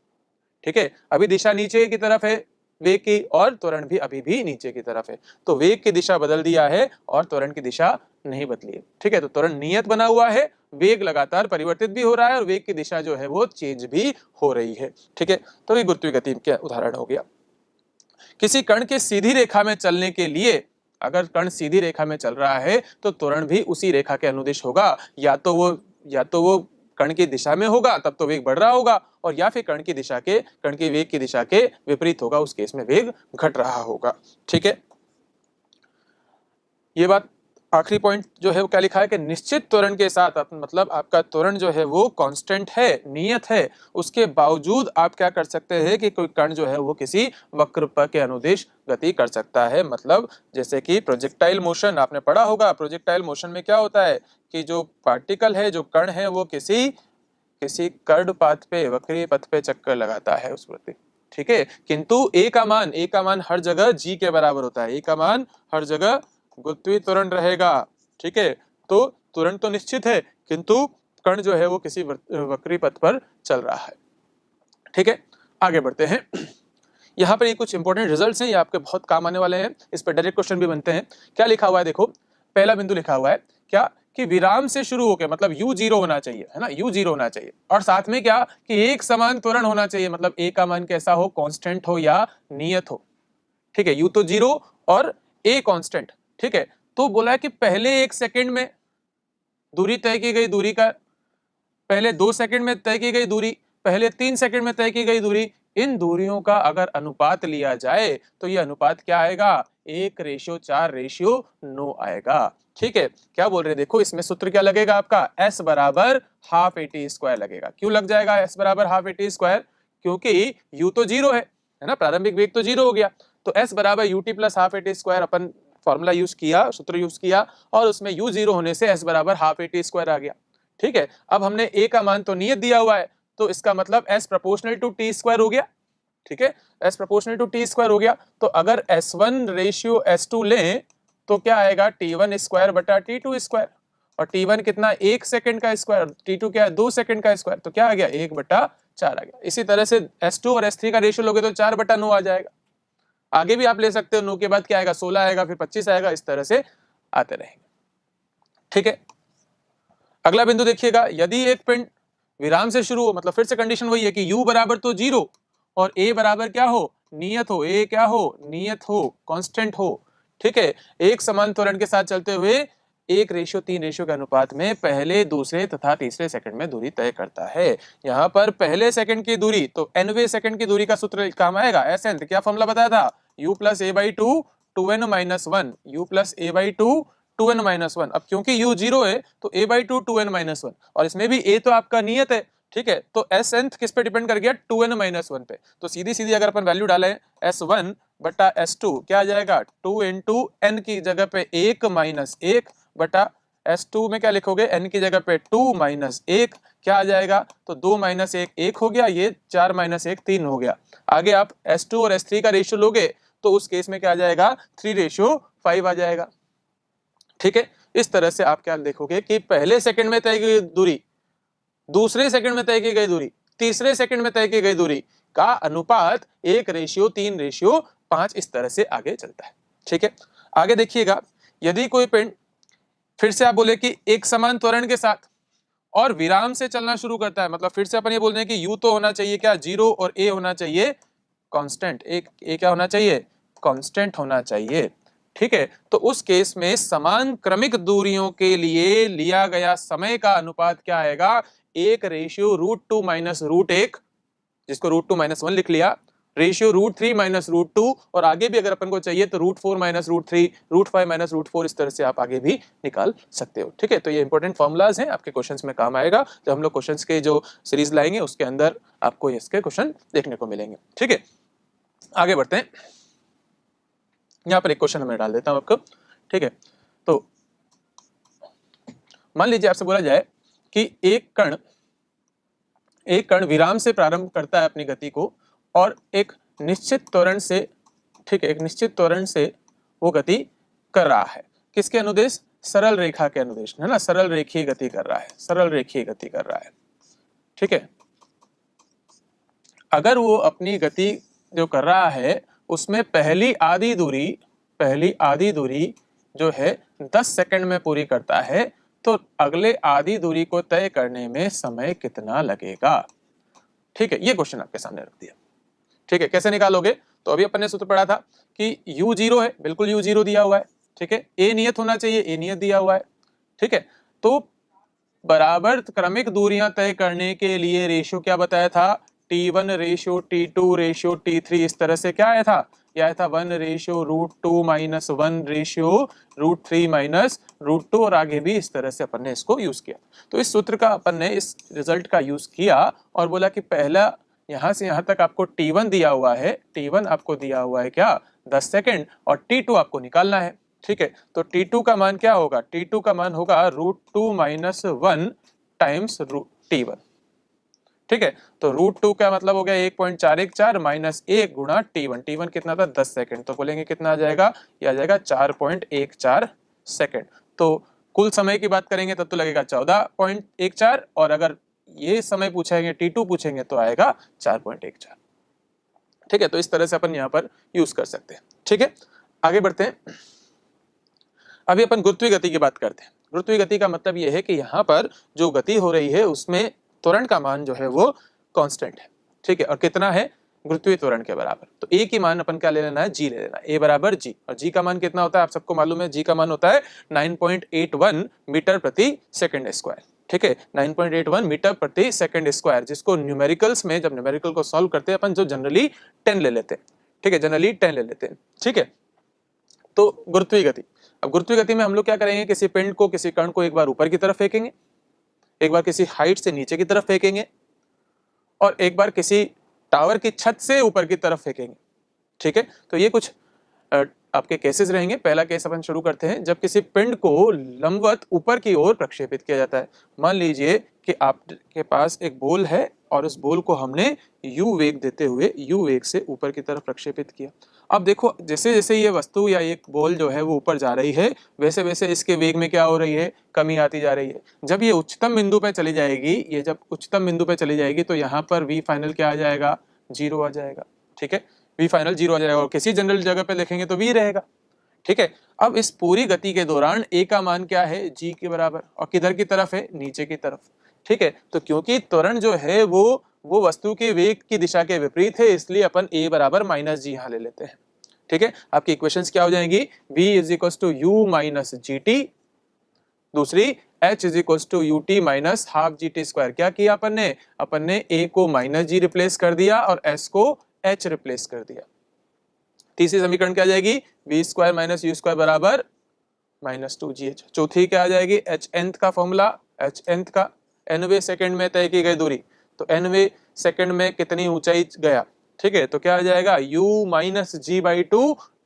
Speaker 1: ठीक है, अभी दिशा नीचे की तरफ है वेग की और त्वरण भी अभी भी नीचे की तरफ है, तो वेग की दिशा बदल दिया है और त्वरण की दिशा नहीं बदली है। ठीक है, तो त्वरण नियत बना हुआ है, वेग लगातार परिवर्तित भी हो रहा है और वेग की दिशा जो है वो चेंज भी हो रही है। ठीक है, तो ये गुरुत्वीय गति का उदाहरण हो गया। किसी कण के सीधी रेखा में चलने के लिए, अगर कण सीधी रेखा में चल रहा है तो त्वरण भी उसी रेखा के अनुदिश होगा, या तो वो कण की दिशा में होगा तब तो वेग बढ़ रहा होगा, और या फिर कण की वेग की दिशा के विपरीत होगा, उस केस में वेग घट रहा होगा। ठीक है, ये बात आखिरी पॉइंट जो है वो क्या लिखा है कि निश्चित त्वरण के साथ, मतलब आपका त्वरण जो है वो कांस्टेंट है, नियत है, उसके बावजूद आप क्या कर सकते हैं कि कोई कण जो है वो किसी वक्र के अनुदिश गति कर सकता है। मतलब जैसे कि प्रोजेक्टाइल मोशन आपने पढ़ा होगा, प्रोजेक्टाइल मोशन में क्या होता है कि जो पार्टिकल है, जो कण है, वो किसी कर्ड पाथ पे, वक्रीय पथ पे चक्कर लगाता है उस प्रति। ठीक है, किंतु ए का मान हर जगह जी के बराबर होता है, ए का मान हर जगह गुरुत्वीय त्वरण रहेगा। ठीक है, तो त्वरण तो निश्चित है किंतु कण जो है वो किसी वक्रीय पथ पर चल रहा है। ठीक है, आगे बढ़ते हैं। यहाँ पर ये कुछ इंपॉर्टेंट रिजल्ट्स हैं, ये आपके बहुत काम आने वाले हैं, इस पर डायरेक्ट क्वेश्चन भी बनते हैं। क्या लिखा हुआ है देखो, पहला बिंदु लिखा हुआ है क्या कि विराम से शुरू होकर, मतलब u जीरो होना चाहिए, है ना, u जीरो होना चाहिए, और साथ में क्या कि एक समान त्वरण होना चाहिए, मतलब a का मान कैसा हो, कांस्टेंट हो या नियत हो। ठीक है, u तो जीरो और a कांस्टेंट। ठीक है, तो बोला है कि पहले 1 सेकंड में दूरी तय की गई दूरी का, पहले 2 सेकंड में तय की गई दूरी, पहले 3 सेकंड में तय की गई दूरी, इन दूरियों का अगर अनुपात लिया जाए तो ये अनुपात क्या आएगा, 1:4:9 आएगा। ठीक है, क्या बोल रहे हैं देखो, इसमें सूत्र क्या लगेगा आपका, s बराबर हाफ at स्क्वायर लगेगा। क्यों लग जाएगा s बराबर हाफ at स्क्वायर, क्योंकि u तो जीरो है ना, प्रारंभिक वेग तो जीरो हो गया, तो s बराबर ut plus half at square, upon formula use किया, सूत्र यूज किया, और उसमें u जीरो होने से s बराबर हाफ at स्क्वायर आ गया। ठीक है, अब हमने a का मान तो नियत दिया हुआ है, तो इसका मतलब s proportional to t square हो गया। ठीक है, s proportional to t square हो गया, तो अगर s1 रेशियो s2 लें तो क्या आएगा, t1 स्क्वायर बटा t2 स्क्वायर, और t1 कितना, 1 सेकंड का स्क्वायर, t2 क्या है, 2 सेकंड का स्क्वायर, तो क्या आ गया, 1/4 आ गया। इसी तरह से s2 और s3 का रेशियो लोगे तो 4/9 आ जाएगा। आगे भी आप ले सकते हो, 9 के बाद क्या आएगा, 16 आएगा, फिर 25 आएगा, इस तरह से आते रहेंगे। ठीक है, अगला बिंदु देखिएगा, यदि एक पिंड विराम से शुरू हो, मतलब फिर से कंडीशन वही है कि u बराबर तो जीरो और a बराबर क्या हो, नियत हो, a क्या हो, नियत हो, कांस्टेंट हो। ठीक है, एक समान त्वरण के साथ चलते हुए 1:3 रेशियो के अनुपात में पहले, दूसरे तथा तीसरे सेकंड में दूरी तय करता है। यहाँ पर पहले सेकंड की दूरी, तो nवें सेकंड की दूरी का सूत्र काम आएगा, SN क्या फॉर्मूला बताया था, u plus A by two 2n minus one, u plus A by two 2n minus one. अब क्योंकि u 0 है तो a by two 2n minus one, और इसमें भी a तो आपका नियत है, ठीक है, तो s nth किस पे डिपेंड कर गया, 2n माइनस वन पे। तो सीधी सीधी अगर अपन वैल्यू डालें s1 बटा s2 क्या आ जाएगा, 2 इंटू n की जगह पे 1 माइनस 1 बटा s2 में क्या लिखोगे, n की जगह पे 2 माइनस 1 क्या आ जाएगा, तो 2 माइनस 1 1 हो गया, ये 4 माइनस 1 3 हो गया। आगे आप s2 और s3 का रेशियो लोगे तो उस केस में क्या आ जाएगा, 3:5 आ जाएगा। ठीक है, इस तरह से आप क्या देखोगे कि पहले सेकंड में तय की गई दूरी, दूसरे सेकंड में तय की गई दूरी, तीसरे सेकंड में तय की गई दूरी का अनुपात 1:3:5 इस तरह से आगे चलता है। ठीक है, आगे देखिएगा, यदि कोई पिंड फिर से आप बोले कि एक समान त्वरण के साथ और विराम से चलना शुरू करता है, मतलब फिर से अपन ये बोल रहे हैं कि u तो होना चाहिए क्या, 0 और a होना चाहिए कांस्टेंट, एक a क्या होना चाहिए, कांस्टेंट होना चाहिए। ठीक है, तो उस केस में समान क्रमिक दूरियों के लिए लिया गया समय का अनुपात क्या आएगा, 1:√2 माइनस √1, जिसको √2 माइनस 1 लिख लिया, रेशियो √3 माइनस √2, और आगे भी अगर अपन को चाहिए तो √4 माइनस √3, √5 माइनस √4, इस तरह से आप आगे भी निकाल सकते हो। ठीक है, तो ये इंपॉर्टेंट फॉर्मूलाज हैं, आपके क्वेश्चंस में काम आएगा। जब हम लोग क्वेश्चंस के जो सीरीज लाएंगे उसके अंदर आपको इसके क्वेश्चन देखने को मिलेंगे। ठीक है, आगे बढ़ते हैं। यहाँ पर एक क्वेश्चन मैं डाल देता हूँ आपको। ठीक है, तो मान लीजिए आपसे बोला जाए कि एक कण विराम से प्रारंभ करता है अपनी गति को और एक निश्चित त्वरण से, ठीक है, एक निश्चित त्वरण से वो गति कर रहा है, किसके अनुदेश, सरल रेखा के अनुदेश, है ना, सरल रेखीय गति कर रहा है, सरल रेखीय गति कर रहा है। ठीक है, अगर वो अपनी गति जो कर रहा है उसमें पहली आधी दूरी जो है 10 सेकंड में पूरी करता है, तो अगले आधी दूरी को तय करने में समय कितना लगेगा। ठीक है, ये क्वेश्चन आपके सामने रख दिया। ठीक है, कैसे निकालोगे, तो अभी अपन ने सूत्र पढ़ा था कि u 0 है, बिल्कुल u 0 दिया हुआ है। ठीक है, a नियत होना चाहिए, a नियत दिया हुआ है। ठीक है, तो बराबर क्रमिक दूरियां तय करने के लिए रेशियो क्या बताया था, T1 ratio T2 ratio T3, इस तरह से क्या आया था, यह आया था 1:√2 माइनस 1 रेशियो √3 माइनस √2, और आगे भी इस तरह से अपन ने इसको यूज किया। तो इस सूत्र का अपन ने इस रिजल्ट का यूज किया और बोला कि पहला यहां से यहां तक आपको T1 दिया हुआ है, T1 आपको दिया हुआ है क्या, 10 सेकेंड, और T2 आपको निकालना है। ठीक है, तो T2 का मान क्या होगा, T2 का मान होगा √2 माइनस 1 टाइम्स T1। ठीक है, तो √2 का मतलब हो गया 1.414 माइनस 1 गुणा T1, T1 कितना था, 10 सेकंड, तो बोलेंगे कितना आ जाएगा, ये आ जाएगा 4.14 सेकंड। तो कुल समय की बात करेंगे तब तो लगेगा 14.14, और अगर ये समय पूछेंगे T2 पूछेंगे तो आएगा 4.14। ठीक है, तो इस तरह से अपन यहाँ पर यूज कर सकते हैं। ठीक है, आगे बढ़ते हैं। अभी अपन गुरुत्वीय गति की बात करते हैं। गुरुत्वीय गति का मतलब यह है कि यहाँ पर जो गति हो रही है उसमें त्वरण का मान जो है वो कांस्टेंट है। ठीक है, और कितना है, गुरुत्वीय त्वरण के बराबर। तो a की मान अपन क्या ले लेना है, g ले लेना है, a बराबर g, और g का मान कितना होता है आप सबको मालूम है, g का मान होता है 9.81 मीटर प्रति सेकंड स्क्वायर। ठीक है, 9.81 मीटर प्रति सेकंड स्क्वायर, जिसको न्यूमेरिकल्स में जब न्यूमेरिकल को सॉल्व करते हैं अपन जो जनरली 10 ले लेते हैं। ठीक है, जनरली 10 ले लेते हैं। ठीक है, तो गुरुत्वीय गति, अब गुरुत्वीय गति में हम लोग क्या करेंगे, किसी पिंड को, किसी कण को एक बार ऊपर की तरफ फेंकेंगे, एक बार किसी हाइट से नीचे की तरफ फेंकेंगे, और एक बार किसी टावर की छत से ऊपर की तरफ फेंकेंगे। ठीक है, तो ये कुछ आपके केसेस रहेंगे। पहला केस अपन शुरू करते हैं, जब किसी पिंड को लंबवत ऊपर की ओर प्रक्षेपित किया जाता है। मान लीजिए कि आपके पास एक बॉल है और उस बॉल को हमने u वेग देते हुए u वेग से ऊपर की तरफ प्रक्षेपित किया। अब देखो, जैसे जैसे ये वस्तु या एक बॉल जो है वो ऊपर जा रही है, वैसे वैसे इसके वेग में क्या हो रही है, कमी आती जा रही है। जब ये उच्चतम बिंदु पे चली जाएगी, ये जब उच्चतम बिंदु पे चली जाएगी तो यहाँ पर v फाइनल क्या आ जाएगा, 0 आ जाएगा। ठीक है, v फाइनल 0 आ जाएगा, और किसी जनरल जगह पे लिखेंगे तो v रहेगा। ठीक है, अब इस पूरी गति के दौरान a का मान क्या है, g के बराबर, और किधर की तरफ है, नीचे की तरफ। ठीक है, तो क्योंकि त्वरण जो है वो वस्तु के वेग की दिशा के विपरीत है, इसलिए अपन a बराबर माइनस जी यहाँ ले लेते हैं। ठीक है, आपकी इक्वेशंस क्या हो जाएंगी, v is equals to u minus G T, दूसरी h is equals to U T minus half G T square. क्या किया अपन ने a को माइनस जी रिप्लेस कर दिया और s को h रिप्लेस कर दिया। तीसरी समीकरण क्या आ जाएगी, V square minus U square बराबर -2gh। चौथी क्या आ जाएगी, एच nth का फॉर्मूला, एच nth का nवे सेकंड में तय की गई दूरी, तो nवे सेकंड में कितनी ऊंचाई गया, ठीक है, तो क्या आ जाएगा u minus G by two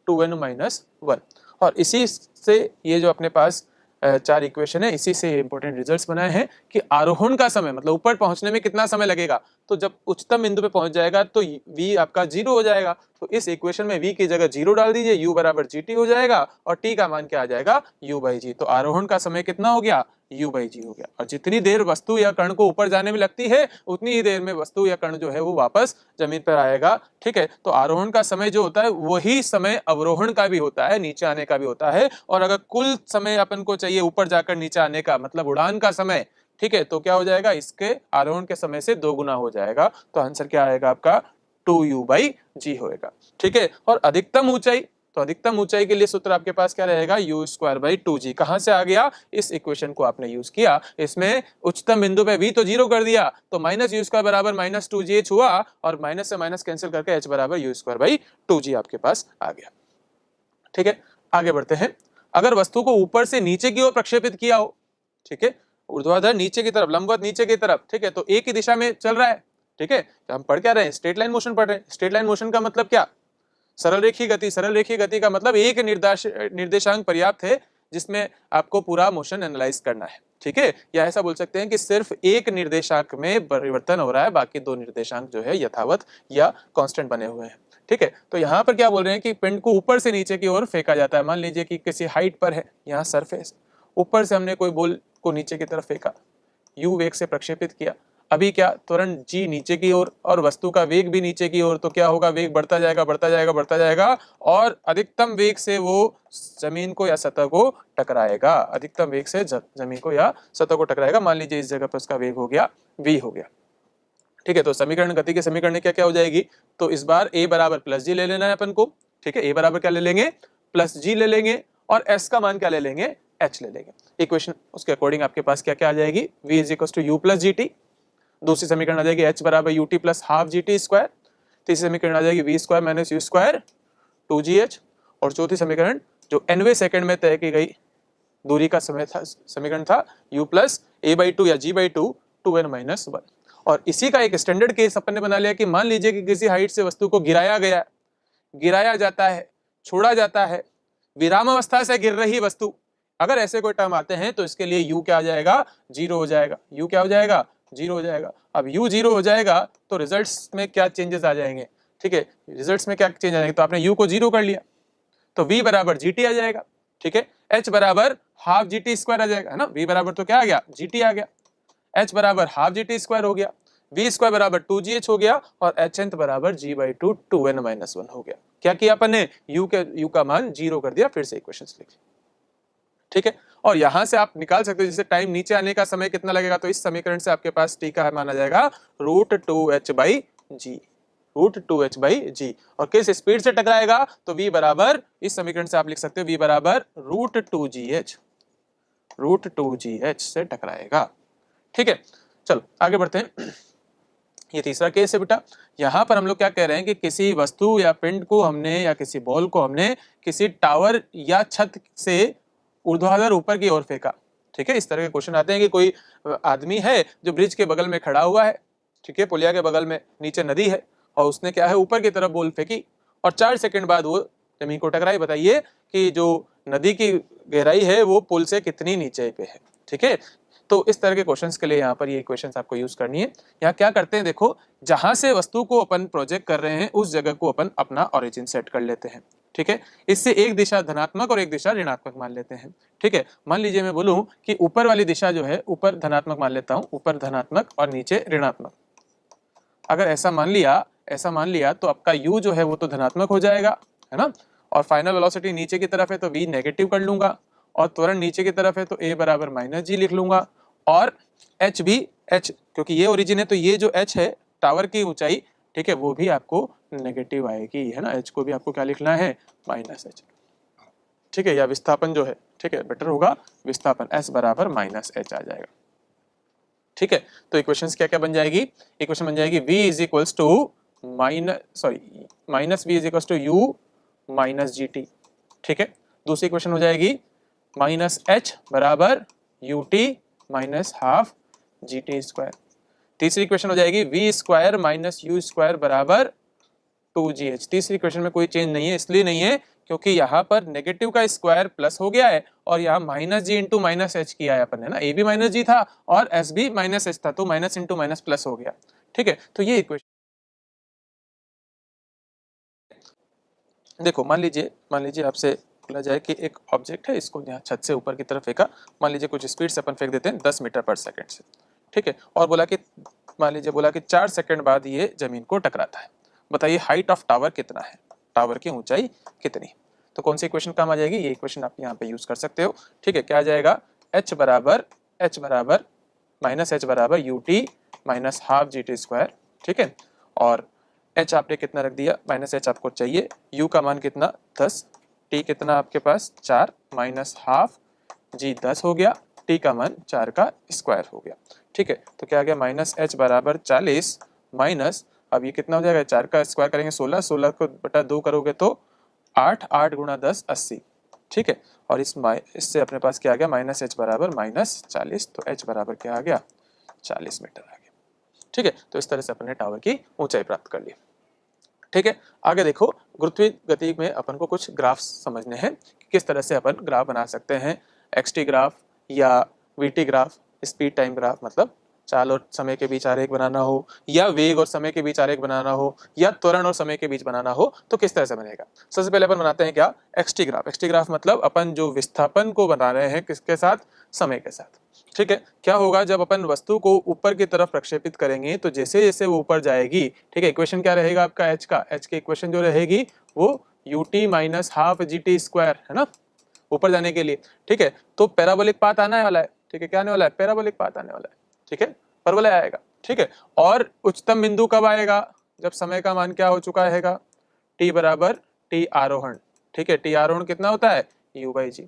Speaker 1: 2n minus 1। और इसी से ये जो अपने पास चार इक्वेशन है, इसी से इंपॉर्टेंट रिजल्ट्स बनाए हैं कि आरोहण का समय मतलब ऊपर पहुंचने में कितना समय लगेगा, तो जब उच्चतम बिंदु पे पहुंच जाएगा तो v आपका 0 हो जाएगा, तो इस इक्वेशन में v की जगह 0 डाल दीजिए, u बराबर gt हो जाएगा और t का मान क्या आ जाएगा, u बाई जी। तो आरोहण का समय कितना हो गया, u बाई जी हो गया। और जितनी देर वस्तु या कण को ऊपर जाने में लगती है उतनी ही देर में वस्तु या कण जो है वो वापस जमीन पर आएगा, ठीक है। तो आरोहण का समय जो होता है वही समय अवरोहण का भी होता है, नीचे आने का भी होता है। और अगर कुल समय अपन को चाहिए ऊपर जाकर नीचे आने का मतलब उड़ान का समय, ठीक है, तो क्या हो जाएगा, इसके आरोहण के समय से 2 गुना हो जाएगा। तो आंसर क्या आएगा आपका 2u बाई जी होएगा, ठीक है। और अधिकतम ऊंचाई, तो अधिकतम ऊंचाई के लिए सूत्र आपके पास क्या रहेगा, यू स्क्वायर बाई 2g। कहां से आ गया, इस इक्वेशन को आपने यूज किया, इसमें उच्चतम बिंदु पे v तो 0 कर दिया, तो माइनस यू स्क्वायर बराबर -2gh हुआ और माइनस से माइनस कैंसिल करके h बराबर यू स्क्वायर बाई 2g आपके पास आ गया, ठीक है। आगे बढ़ते हैं। अगर वस्तु को ऊपर से नीचे की ओर प्रक्षेपित किया हो, ठीक है, ऊर्ध्वाधर नीचे की तरफ, लंबवत नीचे की तरफ, ठीक है, तो एक ही दिशा में चल रहा है, ठीक है, तो हम पढ़ क्या रहे हैं, स्ट्रेट लाइन मोशन पढ़ रहे हैं। स्ट्रेट लाइन मोशन का मतलब क्या, सरल रेखीय गति। सरल रेखीय गति का मतलब एक निर्देशांक पर्याप्त है जिसमें आपको पूरा मोशन एनालाइज करना है, ठीक है। या ऐसा बोल सकते हैं कि सिर्फ एक निर्देशांक में परिवर्तन हो रहा है, बाकी दो निर्देशांक जो है यथावत या कांस्टेंट बने हुए हैं, ठीक है। तो यहाँ पर क्या बोल रहे हैं कि पिंड को ऊपर से नीचे की ओर फेंका जाता है। मान लीजिए कि किसी हाइट पर है, यहाँ सरफेस, ऊपर से हमने कोई बॉल को नीचे की तरफ फेंका, u वेग से प्रक्षेपित किया। अभी क्या, त्वरण g नीचे की ओर और वस्तु का वेग भी नीचे की ओर, तो क्या होगा, वेग बढ़ता जाएगा बढ़ता जाएगा बढ़ता जाएगा और अधिकतम वेग से वो जमीन को या सतह को टकराएगा। अधिकतम वेग से जमीन को या सतह को टकराएगा। मान लीजिए इस जगह पर उसका वेग हो गया v हो गया, ठीक है। तो समीकरण, गति के समीकरण क्या क्या हो जाएगी, तो इस बार a बराबर प्लस जी ले लेना है अपन को, ठीक है। a बराबर क्या ले लेंगे, प्लस जी ले लेंगे और s का मान क्या ले लेंगे, h ले लेंगे। इक्वेशन उसके अकॉर्डिंग आपके पास क्या क्या आ जाएगी, v is equal to U plus G T. दूसरी समीकरण आ जाएगी h बराबर U T plus half G T square. तीसरी समीकरण आ जाएगी v square minus U square 2gh। और चौथी समीकरण जो nवे सेकंड में तय की गई दूरी का समय था, समीकरण था u plus a by two या g by two 2n minus 1। और इसी का एक स्टैंडर्ड केस अपन ने बना लिया कि मान लीजिए कि किसी हाइट से वस्तु को गिराया गया, गिराया जाता है, छोड़ा जाता है, विराम अवस्था से गिर रही वस्तु, अगर ऐसे कोई टर्म आते हैं तो इसके लिए u क्या आ जाएगा, 0 हो जाएगा। u क्या हो जाएगा, 0 हो जाएगा। अब u 0 हो जाएगा तो रिजल्ट्स में क्या चेंजेस आ जाएंगे, ठीक है, रिजल्ट्स में क्या चेंज आ जाएंगे, तो आपने u को 0 कर लिया तो v बराबर gt आ जाएगा, ठीक है। h बराबर हाफ gt स्क्वायर आ जाएगा, है ना, v बराबर तो क्या आ गया, gt आ गया, h बराबर हाफ gt स्क्वायर हो गया, v स्क्वायर बराबर 2gh हो गया और h nth बराबर g by two 2n minus 1 हो गया। क्या किया अपन ने, u का मान 0 कर दिया, फिर से इक्वेशंस लिख ली, ठीक है। और यहां से आप निकाल सकते हो जैसे टाइम नीचे आने का समय कितना लगेगा, तो इस समीकरण से आपके पास t का मान आ जाएगा √2h by ji, √2h by जी। और किस स्पीड से टकराएगा, तो v बराबर, इस समीकरण से आप लिख सकते हो v बराबर √2gh से टकराएगा, ठीक है। चलो आगे बढ़ते हैं। ये तीसरा केस है बेटा। यहाँ पर हम लोग क्या कह रहे हैं कि किसी वस्तु या पिंड को हमने या किसी बॉल को हमने किसी टावर या छत से ऊर्ध्वाधर ऊपर की ओर फेंका, ठीक है। इस तरह के क्वेश्चन आते हैं कि कोई आदमी है जो ब्रिज के बगल में खड़ा हुआ है, ठीक है, पुलिया के बगल में नीचे नदी है और उसने क्या है ऊपर की तरफ बॉल फेंकी और 4 सेकंड बाद वो जमीन को टकराई। बताइए कि जो नदी की गहराई है वो पुल से कितनी नीचे पे है, ठीक है। तो इस तरह के क्वेश्चंस के लिए यहाँ पर ये इक्वेशंस आपको यूज करनी है। यहाँ क्या करते हैं, देखो, जहां से वस्तु को अपन प्रोजेक्ट कर रहे हैं उस जगह को अपन अपना ओरिजिन सेट कर लेते हैं, ठीक है। इससे एक दिशा धनात्मक और एक दिशा ऋणात्मक मान लेते हैं, ठीक है। मान लीजिए मैं बोलूं कि ऊपर वाली दिशा जो है ऊपर धनात्मक मान लेता हूं, ऊपर धनात्मक और नीचे ऋणात्मक। अगर ऐसा मान लिया तो आपका u जो है वो तो धनात्मक हो जाएगा, है ना, और फाइनल वेलोसिटी नीचे की तरफ है तो v नेगेटिव कर लूंगा और त्वरण नीचे की तरफ है तो a बराबर माइनस जी लिख लूंगा और h भी, h क्योंकि ये ओरिजिन है तो ये जो h है टावर की ऊंचाई, ठीक है, वो भी आपको नेगेटिव आएगी, है ना, h को भी आपको क्या लिखना है, -h, ठीक है। या विस्थापन जो है, ठीक है, बेटर होगा विस्थापन, s बराबर -h आ जाएगा, ठीक है। तो इक्वेशंस क्या क्या बन जाएगी, इक्वेशन बन जाएगी v is equals to minus v is equals to u minus G T, ठीक है। दूसरी इक्वेशन हो जाएगी माइनस एच बराबर U T minus half G T square. तीसरी इक्वेशन हो जाएगी V square minus U square बराबर 2gh। तीसरी इक्वेशन में कोई चेंज नहीं है, इसलिए नहीं है क्योंकि यहाँ पर नेगेटिव का स्क्वायर प्लस हो गया है और यहाँ माइनस जी इंटू माइनस एच किया है अपन ने ना, ए भी माइनस जी था और एस भी माइनस एच था, तो माइनस इंटू माइनस प्लस हो गया, ठीक है। तो ये इक्वेशन देखो, मान लीजिए आपसे बोला जाए कि एक ऑब्जेक्ट है, इसको यहाँ छत से ऊपर की तरफ फेंका, मान लीजिए कुछ स्पीड से अपन फेंक देते हैं 10 मीटर पर सेकंड से, ठीक है। और बोला कि 4 सेकंड बाद ये जमीन को टकराता है। बताइए हाइट ऑफ टावर कितना है, टावर की ऊंचाई कितनी। तो कौन सी इक्वेशन काम आ जाएगी, ये इक्वेशन आप यहाँ पे यूज कर सकते हो, ठीक है। क्या आ जाएगा, h बराबर माइनस एच बराबर U T minus half G T square, ठीक है। और h आपने कितना रख दिया, माइनस एच आपको चाहिए, u का मान कितना 10, t कितना आपके पास 4 माइनस हाफ g 10 हो गया, t का मान 4 का स्क्वायर हो गया, ठीक है। तो क्या आ गया माइनस एच बराबर 40 माइनस, अब ये कितना हो जाएगा, 4 का स्क्वायर करेंगे 16, 16 को बटा 2 करोगे तो 8, 8 गुणा 10 80, ठीक है। और इससे अपने पास क्या आ गया, माइनस एच बराबर माइनस 40, तो h बराबर क्या आ गया 40 मीटर आ गया, ठीक है। तो इस तरह से अपने टावर की ऊंचाई प्राप्त कर ली, ठीक है। आगे देखो, गुरुत्वीय गति में अपन को कुछ ग्राफ समझने हैं कि किस तरह से अपन ग्राफ बना सकते हैं, एक्सटी ग्राफ या VT graph, speed time graph, मतलब चाल और समय के बीच आरेख बनाना हो, या वेग और समय के बीच आरेख बनाना हो, या त्वरण और समय के बीच बनाना हो, तो किस तरह से बनेगा। सबसे पहले अपन बनाते हैं क्या, एक्सटी ग्राफ। एक्सटी ग्राफ मतलब अपन जो विस्थापन को बना रहे हैं किसके साथ, समय के साथ, ठीक है। क्या होगा, जब अपन वस्तु को ऊपर की तरफ प्रक्षेपित करेंगे तो जैसे जैसे वो ऊपर जाएगी, ठीक है, इक्वेशन क्या रहेगा आपका एच का, एच की इक्वेशन जो रहेगी वो you T minus half G T square है ना, ऊपर जाने के लिए, ठीक है। तो पैराबोलिक पाथ आने वाला है, ठीक है, क्या आने वाला है, पैराबोलिक पाथ आने वाला है, ठीक है, परवलय आएगा, ठीक है। और उच्चतम बिंदु कब आएगा, जब समय का मान क्या हो चुका रहेगा, टी बराबर टी आरोहण, ठीक है। टी आरोहण कितना होता है, यू बाई जी,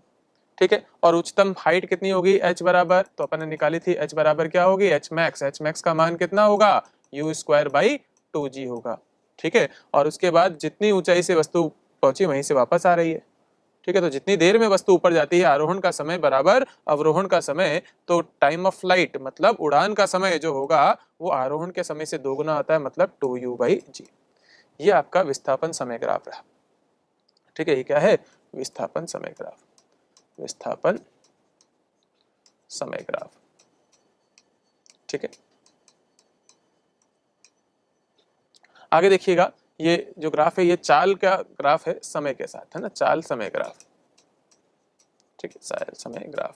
Speaker 1: ठीक है। और उच्चतम हाइट कितनी होगी, h बराबर, तो अपन ने निकाली थी, h बराबर क्या होगी, h मैक्स का मान कितना होगा, u स्क्वायर बाई 2g होगा, ठीक है। और उसके बाद जितनी ऊंचाई से वस्तु पहुंची वहीं से वापस आ रही है, ठीक है। तो जितनी देर में वस्तु ऊपर जाती है, आरोहण का समय बराबर अवरोहण का समय, तो टाइम ऑफ फ्लाइट मतलब उड़ान का समय जो होगा वो आरोहण के समय से दोगुना आता है, मतलब 2u बाई जी। ये आपका विस्थापन समय ग्राफ रहा, ठीक है। ये क्या है, विस्थापन समय ग्राफ, विस्थापन समय ग्राफ, ठीक है। आगे देखिएगा, ये जो ग्राफ है ये चाल का ग्राफ है समय के साथ, है ना, चाल समय ग्राफ, ठीक है, चाल समय ग्राफ।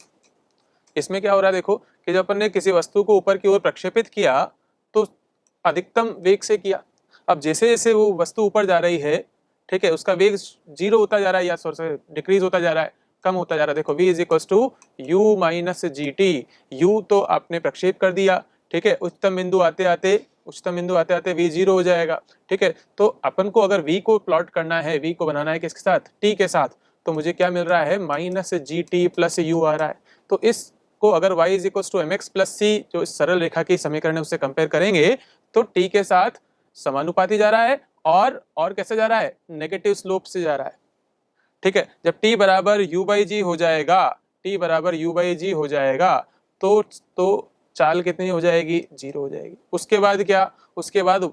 Speaker 1: इसमें क्या हो रहा है, देखो कि जब अपन ने किसी वस्तु को ऊपर की ओर प्रक्षेपित किया तो अधिकतम वेग से किया। अब जैसे जैसे वो वस्तु ऊपर जा रही है, ठीक है, उसका वेग जीरो होता जा रहा है या डिक्रीज होता जा रहा है, कम होता जा रहा है। देखो v is equal to U minus G T, U तो आपने प्रक्षेप कर दिया, ठीक है, उच्चतम बिंदु आते आते v जीरो हो जाएगा, ठीक है। तो अपन को अगर v को प्लॉट करना है, v को बनाना है किसके साथ, t के साथ, तो मुझे क्या मिल रहा है, minus G T plus U आ रहा है। तो इस को अगर y is equal to M X plus C, जो इस सरल रेखा की समीकरण है उससे कंपेयर करेंगे तो t के साथ समानुपाती जा रहा है, और कैसे जा रहा है, नेगेटिव स्लोप से जा रहा है, ठीक है। जब t बराबर u बाई जी हो जाएगा, t बराबर u बाई जी हो जाएगा, तो चाल कितनी हो जाएगी, जीरो हो जाएगी। उसके बाद क्या, उसके बाद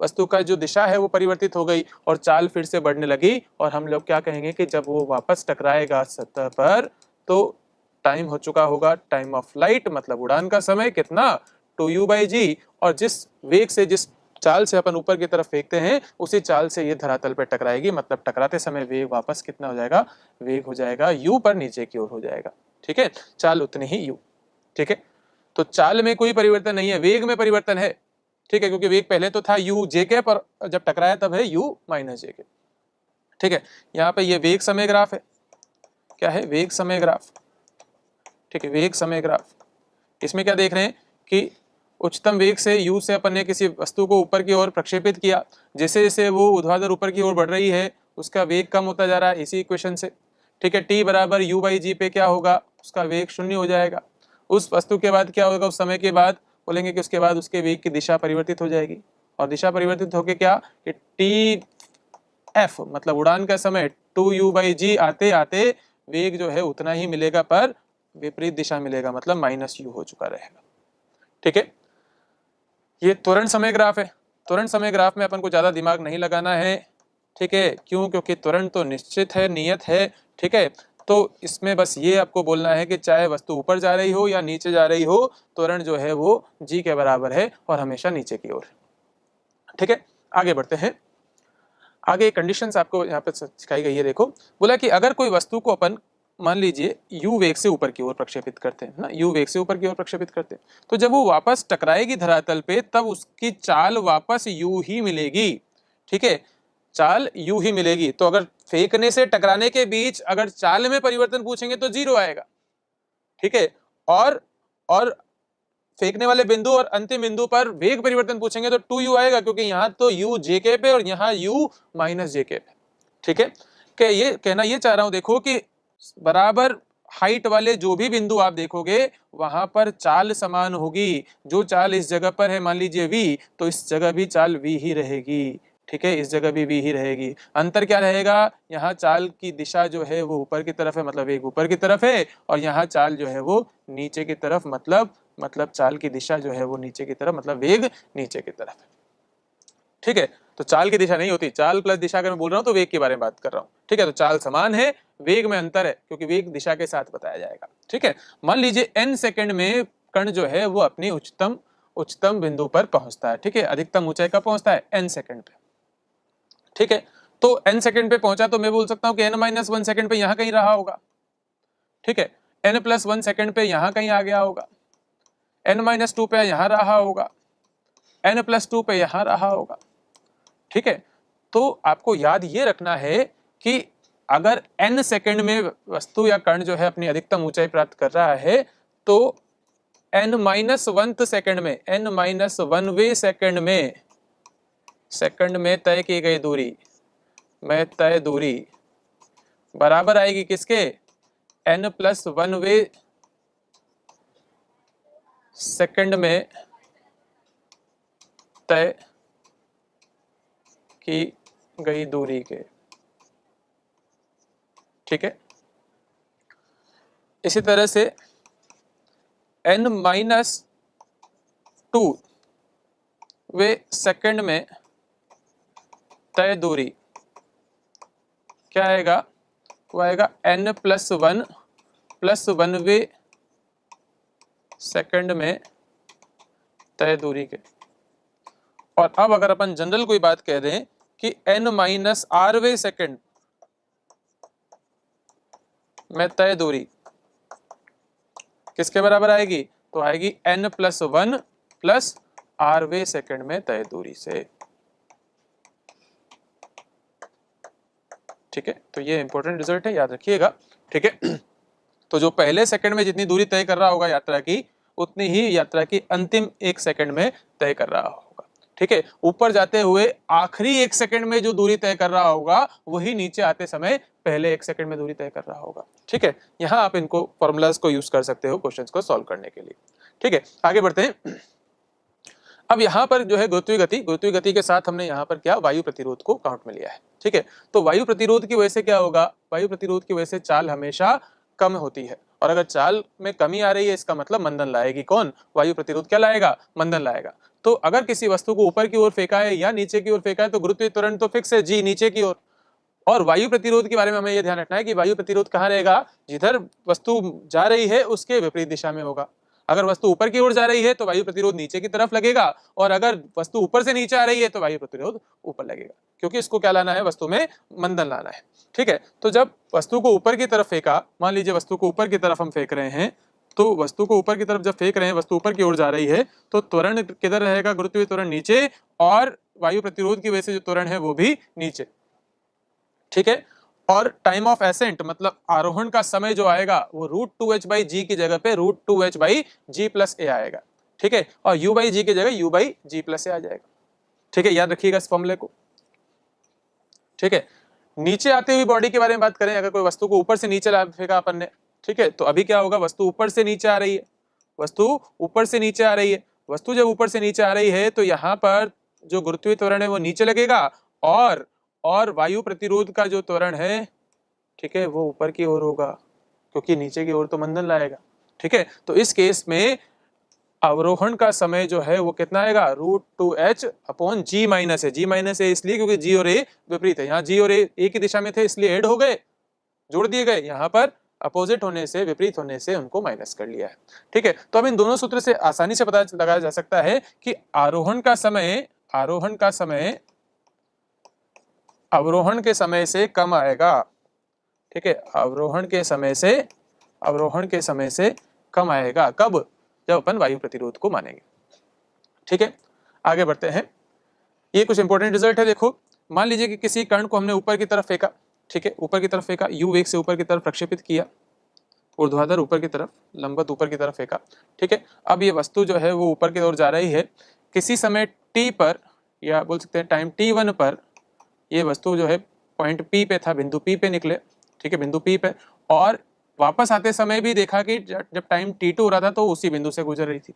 Speaker 1: वस्तु का जो दिशा है वो परिवर्तित हो गई और चाल फिर से बढ़ने लगी, और हम लोग क्या कहेंगे कि जब वो वापस टकराएगा सतह पर तो टाइम हो चुका होगा, टाइम ऑफ फ्लाइट मतलब उड़ान का समय कितना, 2u बाई जी, और जिस वेग से, जिस चाल से अपन ऊपर की तरफ फेंकते हैं उसी चाल से ये धरातल पर टकराएगी, मतलब टकराते समय वेग वापस कितना हो जाएगा, वेग हो जाएगा u पर नीचे की ओर हो जाएगा, ठीक है, चाल उतनी ही u, ठीक है। तो चाल में कोई परिवर्तन नहीं है, वेग में परिवर्तन है, ठीक है, क्योंकि वेग पहले तो था u जे के, पर जब टकराया तब है u माइनस जे के, ठीक है। यहाँ पे ये वेग समय ग्राफ है, क्या है, वेग समय ग्राफ, ठीक है, वेग समय ग्राफ। इसमें क्या देख रहे हैं कि उच्चतम वेग से u से अपन ने किसी वस्तु को ऊपर की ओर प्रक्षेपित किया, जैसे जैसे वो ऊर्ध्वाधर ऊपर की ओर बढ़ रही है उसका वेग कम होता जा रहा है इसी इक्वेशन से, ठीक है। t बराबर u बाई जी पे क्या होगा, उसका वेग शून्य हो जाएगा। उस वस्तु के बाद क्या होगा, उस समय के बाद बोलेंगे कि उसके बाद उसके वेग की दिशा परिवर्तित हो जाएगी, और दिशा परिवर्तित होकर क्या कि टी एफ मतलब उड़ान का समय 2u/g आते आते वेग जो है उतना ही मिलेगा पर विपरीत दिशा मिलेगा, मतलब -u हो चुका रहेगा। ठीक है, ये त्वरण समय ग्राफ है। त्वरण समय ग्राफ में अपन को ज्यादा दिमाग नहीं लगाना है। ठीक है, क्यों? क्योंकि त्वरण तो निश्चित है, नियत है। ठीक है, तो इसमें बस ये आपको बोलना है कि चाहे वस्तु ऊपर जा रही हो या नीचे जा रही हो, त्वरण जो है वो g के बराबर है और हमेशा नीचे की ओर। ठीक है, आगे बढ़ते हैं। आगे कंडीशंस आपको यहाँ पे सिखाई गई है। देखो, बोला कि अगर कोई वस्तु को अपन मान लीजिए u वेग से ऊपर की ओर प्रक्षेपित करते हैं ना, u वेग से ऊपर की ओर प्रक्षेपित करते हैं, तो जब वो वापस टकराएगी धरातल पे तब उसकी चाल वापस u ही मिलेगी। ठीक है, चाल u ही मिलेगी। तो अगर फेंकने से टकराने के बीच अगर चाल में परिवर्तन पूछेंगे तो 0 आएगा। ठीक है, और फेंकने वाले बिंदु और अंतिम बिंदु पर वेग परिवर्तन पूछेंगे तो 2u आएगा, क्योंकि यहाँ तो u jk पे और यहाँ u -jk पे। ठीक है, कि ये कहना ये चाह रहा हूं, देखो कि बराबर हाइट वाले जो भी बिंदु आप देखोगे वहां पर चाल समान होगी। जो चाल इस जगह पर है मान लीजिए v, तो इस जगह भी चाल v ही रहेगी। ठीक है, इस जगह भी v ही रहेगी। अंतर क्या रहेगा? यहाँ चाल की दिशा जो है वो ऊपर की तरफ है, मतलब वेग ऊपर की तरफ है, और यहाँ चाल जो है वो नीचे की तरफ, मतलब चाल की दिशा जो है वो नीचे की तरफ, मतलब वेग नीचे की तरफ है। ठीक है, तो चाल की दिशा नहीं होती, चाल प्लस दिशा अगर मैं बोल रहा हूं तो वेग के बारे में बात कर रहा हूं। ठीक है, तो चाल समान है, वेग में अंतर है, क्योंकि वेग दिशा के साथ बताया जाएगा। ठीक है, मान लीजिए n सेकंड में कण जो है वो अपनी उच्चतम बिंदु पर पहुंचता है। ठीक है, अधिकतम ऊंचाई का पहुंचता है n सेकंड पे। ठीक है, तो n सेकंड पे पहुंचा तो मैं बोल सकता हूं कि n-1 सेकंड पे यहां कहीं रहा होगा। ठीक है, n+1 सेकंड पे यहां कहीं आ गया होगा, n-2 पे यहां रहा होगा, n+2 पे यहां रहा होगा। ठीक है, तो आपको याद ये रखना है कि अगर n सेकंड में वस्तु या कण जो है अपनी अधिकतम ऊंचाई प्राप्त कर रहा है, तो n-1 सेकंड में, n-1वें सेकंड में तय की गई दूरी तय दूरी बराबर आएगी किसके? n+1वें सेकंड में तय की गई दूरी के। ठीक है, इसी तरह से n-2वें सेकंड में तय दूरी क्या आएगा? वो आएगा n+1+1वें सेकंड में तय दूरी के। और अब अगर अपन जनरल कोई बात कह दें कि n-rवें सेकंड में तय दूरी किसके बराबर आएगी? तो आएगी n+1+rवें सेकंड में तय दूरी से। ठीक है, तो ये इंपॉर्टेंट रिजल्ट है, याद रखिएगा। ठीक है, तो जो पहले सेकंड में जितनी दूरी तय कर रहा होगा यात्रा की, उतनी ही यात्रा की अंतिम 1 सेकंड में तय कर रहा होगा। ठीक है, ऊपर जाते हुए आखिरी 1 सेकंड में जो दूरी तय कर रहा होगा वही नीचे आते समय पहले 1 सेकंड में दूरी तय कर रहा होगा। ठीक है, यहाँ आप इनको फॉर्मूलाज को यूज कर सकते हो क्वेश्चंस को सॉल्व करने के लिए। ठीक है, आगे बढ़ते हैं। अब यहाँ पर जो है गुरुत्वीय गति के साथ हमने यहाँ पर क्या वायु प्रतिरोध को काउंट में लिया है। ठीक है, तो वायु प्रतिरोध की वजह से क्या होगा? वायु प्रतिरोध की वजह से चाल हमेशा कम होती है, और अगर चाल में कमी आ रही है इसका मतलब मंदन लाएगी। कौन? वायु प्रतिरोध क्या लाएगा? मंदन लाएगा। तो अगर किसी वस्तु को ऊपर की ओर फेंका है या नीचे की ओर फेंका है तो गुरुत्वीय त्वरण तो फिक्स है g, नीचे की ओर। और वायु प्रतिरोध के बारे में हमें यह ध्यान रखना है कि वायु प्रतिरोध कहाँ रहेगा? जिधर वस्तु जा रही है उसके विपरीत दिशा में होगा। अगर वस्तु ऊपर की ओर जा रही है तो वायु प्रतिरोध नीचे की तरफ लगेगा, और अगर वस्तु ऊपर से नीचे आ रही है तो वायु प्रतिरोध ऊपर लगेगा, क्योंकि इसको क्या लाना है? वस्तु में मंदन लाना है। ठीक है, तो जब वस्तु को ऊपर की तरफ फेंका, मान लीजिए वस्तु को ऊपर की तरफ हम फेंक रहे हैं, तो वस्तु को ऊपर की तरफ जब फेंक रहे हैं, वस्तु ऊपर की ओर जा रही है, तो त्वरण किधर रहेगा? गुरुत्वीय त्वरण नीचे, और वायु प्रतिरोध की वजह से जो त्वरण है वो भी नीचे। ठीक है, और टाइम ऑफ एसेंट मतलब आरोहण का समय जो आएगा वो √2h/g की जगह पे √2h/g+a आएगा। ठीक है, और u/g की जगह u/g+a आ जाएगा। ठीक है, याद रखिएगा इस फॉर्मूले को। ठीक है, नीचे आती हुई बॉडी के बारे में बात करें, अगर कोई वस्तु को ऊपर से नीचे फेंका अपन ने, ठीक है, तो अभी क्या होगा? वस्तु ऊपर से नीचे आ रही है, वस्तु ऊपर से नीचे आ रही है। वस्तु जब ऊपर से नीचे आ रही है तो यहाँ पर जो गुरुत्वीय त्वरण है वो नीचे लगेगा, और वायु प्रतिरोध का जो त्वरण है ठीक है, वो ऊपर की ओर होगा क्योंकि नीचे की ओर तो मंदन लाएगा। ठीक है, तो इस केस में अवरोहण का समय जो है वो कितना आएगा, √2h अपॉन g माइनस है। g माइनस है इसलिए क्योंकि g और a विपरीत है, यहाँ g और a एक ही दिशा में थे इसलिए ऐड हो गए, जोड़ दिए गए, यहाँ पर अपोजिट होने से, विपरीत होने से उनको माइनस कर लिया है। ठीक है, तो अब इन दोनों सूत्र से आसानी से पता लगाया जा सकता है कि आरोहण का समय अवरोहण के समय से कम आएगा। ठीक है, अवरोहण के समय से कम आएगा। कब? जब अपन वायु प्रतिरोध को मानेंगे। ठीक है, आगे बढ़ते हैं। ये कुछ इंपॉर्टेंट रिजल्ट है, देखो। मान लीजिए कि किसी कण को हमने ऊपर की तरफ फेंका। ठीक है, ऊपर की तरफ फेंका, u वेग से ऊपर की तरफ प्रक्षेपित किया, ऊर्ध्वाधर ऊपर की तरफ, लंबवत ऊपर की तरफ फेंका। ठीक है, अब ये वस्तु जो है वो ऊपर की ओर जा रही है। किसी समय t पर, या बोल सकते हैं टाइम t1 पर, ये वस्तु जो है पॉइंट P पे था, बिंदु P पे निकले। ठीक है, बिंदु P पे, और वापस आते समय भी देखा कि जब टाइम t2 हो रहा था तो उसी बिंदु से गुजर रही थी।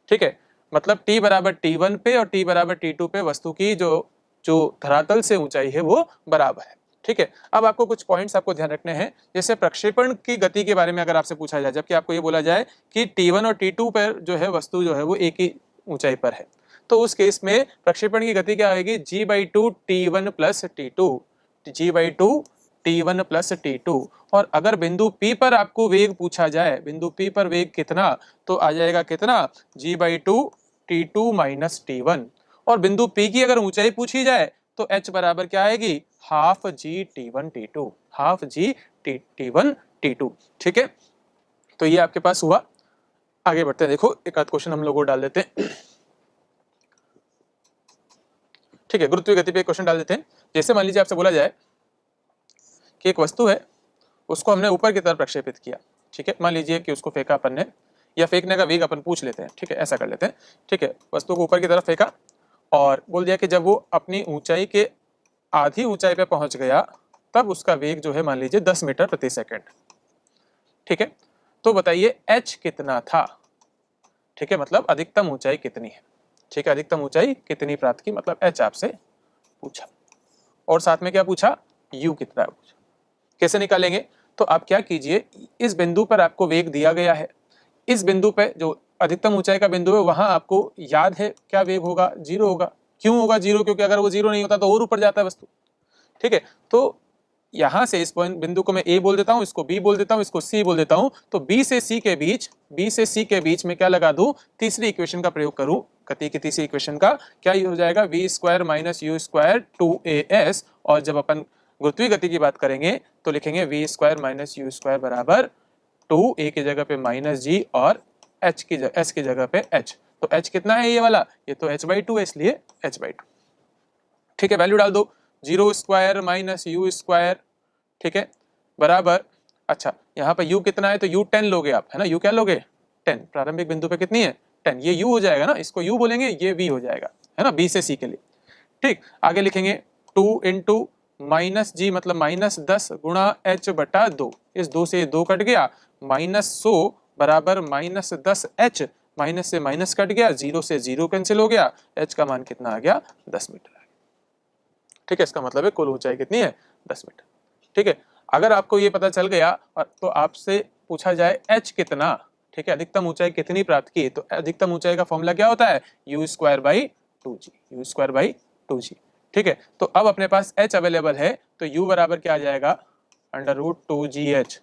Speaker 1: ठीक है, मतलब t बराबर t1 पे और t बराबर t2 पे वस्तु की जो धरातल से ऊंचाई है वो बराबर है। ठीक है, अब आपको कुछ पॉइंट्स आपको ध्यान रखने हैं। जैसे प्रक्षेपण की गति के बारे में अगर आपसे पूछा जाए, जबकि आपको ये बोला जाए कि t1 और t2 पर जो है वस्तु जो है वो एक ही ऊंचाई पर है, तो उस केस में प्रक्षेपण की गति क्या आएगी, g/2 t1 plus t2, g/2 t1 plus t2। और अगर बिंदु P पर आपको वेग पूछा जाए, बिंदु P पर वेग कितना, तो आ जाएगा कितना, g/2 t2 माइनस t1। और बिंदु P की अगर ऊंचाई पूछी जाए तो h बराबर क्या आएगी, half g t1 t2, half g t1 t2। ठीक है, तो ये आपके पास हुआ। आगे बढ़ते हैं, देखो एक आध क्वेश्चन हम लोग डाल देते हैं। ठीक है, गुरुत्वीय गति पे क्वेश्चन डाल देते हैं। जैसे मान लीजिए आपसे बोला जाए कि एक वस्तु है, उसको हमने ऊपर की तरफ प्रक्षेपित किया। ठीक है, मान लीजिए कि उसको फेंका अपन ने, या फेंकने का वेग अपन पूछ लेते हैं। ठीक है, ऐसा कर लेते हैं। ठीक है, वस्तु को ऊपर की तरफ फेंका और बोल दिया कि जब वो अपनी ऊंचाई के आधी ऊंचाई पे पहुंच गया तब उसका वेग जो है मान लीजिए 10 मीटर प्रति सेकंड। ठीक है, तो बताइए h कितना था। ठीक है, मतलब अधिकतम ऊंचाई कितनी है। ठीक है, अधिकतम ऊंचाई कितनी प्राप्त की, मतलब h आपसे पूछा, और साथ में क्या पूछा, u कितना पूछा। कैसे निकालेंगे, तो आप क्या कीजिए, इस बिंदु पर आपको वेग दिया गया है, इस बिंदु पे जो अधिकतम ऊंचाई का बिंदु है वहां आपको याद है क्या वेग होगा, 0 होगा। क्यों होगा 0, क्योंकि अगर वो 0 नहीं होता तो और ऊपर जाता है वस्तु। ठीक है, तो यहां से इस पॉइंट बिंदु को मैं A बोल देता हूं, इसको B बोल देता हूं, इसको C बोल देता हूं। तो B से C के बीच में क्या लगा दूं, तीसरी इक्वेशन का प्रयोग करूं। गति की तीसरी इक्वेशन का क्या हो जाएगा, v² माइनस u² 2as। और जब अपन गुरुत्वीय गति की बात करेंगे तो लिखेंगे v² माइनस u² बराबर 2, a की जगह पे -g और h की जगह पे h। तो h कितना है ये वाला, ये तो h/2 है इसलिए h/2। ठीक है, वैल्यू डाल दो, 0² माइनस u²। ठीक है, बराबर, अच्छा यहाँ पे u कितना है, तो u 10 लोगे आप, है ना। u क्या लोगे, 10। प्रारंभिक बिंदु पे कितनी है, 10। ये u हो जाएगा ना, इसको u बोलेंगे, ये v हो जाएगा, है ना, b से c के लिए। ठीक, आगे लिखेंगे 2 इंटू -g मतलब -10 गुणा h/2। इस 2 से 2 कट गया, -100 बराबर -10h। माइनस से माइनस कट गया, 0 से 0 कैंसिल हो गया, h का मान कितना आ गया, 10 मीटर। ठीक है, इसका मतलब है कुल ऊंचाई कितनी है, 10 मीटर। ठीक है, अगर आपको ये पता चल गया और तो आपसे पूछा जाए h कितना, ठीक है, अधिकतम ऊंचाई कितनी प्राप्त की, तो अधिकतम ऊंचाई का फॉर्मूला क्या होता है, u²/2g। ठीक है, तो अब अपने पास h अवेलेबल है, तो u बराबर क्या आ जाएगा, √2gh।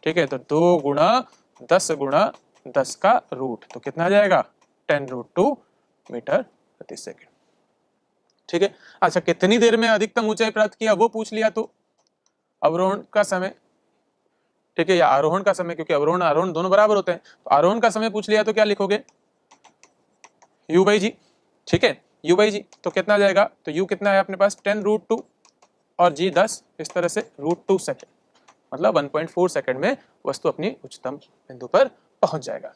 Speaker 1: ठीक है, तो 2 गुणा 10 गुणा 10 का रूट, तो कितना आ जाएगा, 10√2 मीटर प्रति सेकेंड। ठीक है, अच्छा कितनी देर में अधिकतम ऊंचाई प्राप्त किया वो पूछ लिया, तो अवरोहण का समय, ठीक है, या आरोहण का समय, क्योंकि अवरोहण आरोहण दोनों बराबर होते हैं। तो आरोहण का समय पूछ लिया तो क्या लिखोगे, u/g। ठीक है, u/g तो कितना जाएगा, तो u कितना है अपने पास, 10√2 और g 10, इस तरह से √2 सेकेंड, मतलब 1.4 सेकेंड में वस्तु अपनी उच्चतम बिंदु पर पहुंच जाएगा।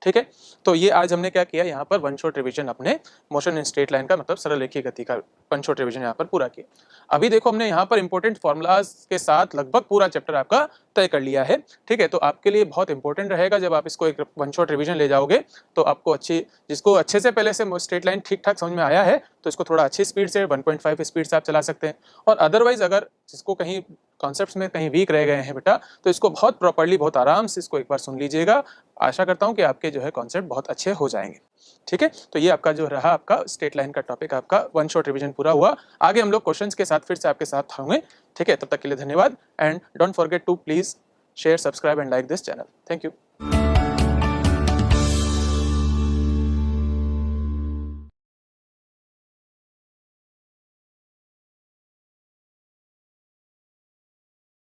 Speaker 1: ठीक है, तो ये आज हमने क्या किया, यहाँ पर वन शॉट रिवीजन अपने मोशन इन स्ट्रेट लाइन का मतलब सरल रेखीय गति का वन शॉट रिवीजन यहाँ पर पूरा किया। अभी देखो हमने यहाँ पर इंपॉर्टेंट फॉर्मूलाज के साथ लगभग पूरा चैप्टर आपका तय कर लिया है। ठीक है, तो आपके लिए बहुत इंपॉर्टेंट रहेगा जब आप इसको एक वन शॉट रिवीजन ले जाओगे, तो आपको जिसको अच्छे से पहले से स्ट्रेट लाइन ठीक ठाक समझ में आया है तो इसको थोड़ा अच्छी स्पीड से 1.5 स्पीड से आप चला सकते हैं। और अदरवाइज अगर जिसको कहीं कॉन्सेप्ट्स में कहीं वीक रह गए हैं बेटा, तो इसको बहुत प्रॉपर्ली, बहुत आराम से इसको एक बार सुन लीजिएगा। आशा करता हूँ कि आपके जो है कॉन्सेप्ट बहुत अच्छे हो जाएंगे। ठीक है, तो ये आपका जो रहा आपका स्ट्रेट लाइन का टॉपिक, आपका वन शॉट रिवीजन पूरा हुआ। आगे हम लोग क्वेश्चंस के साथ फिर से आपके साथ होंगे। ठीक है, तब तक के लिए धन्यवाद and don't forget to please share, subscribe and like this channel. Thank you.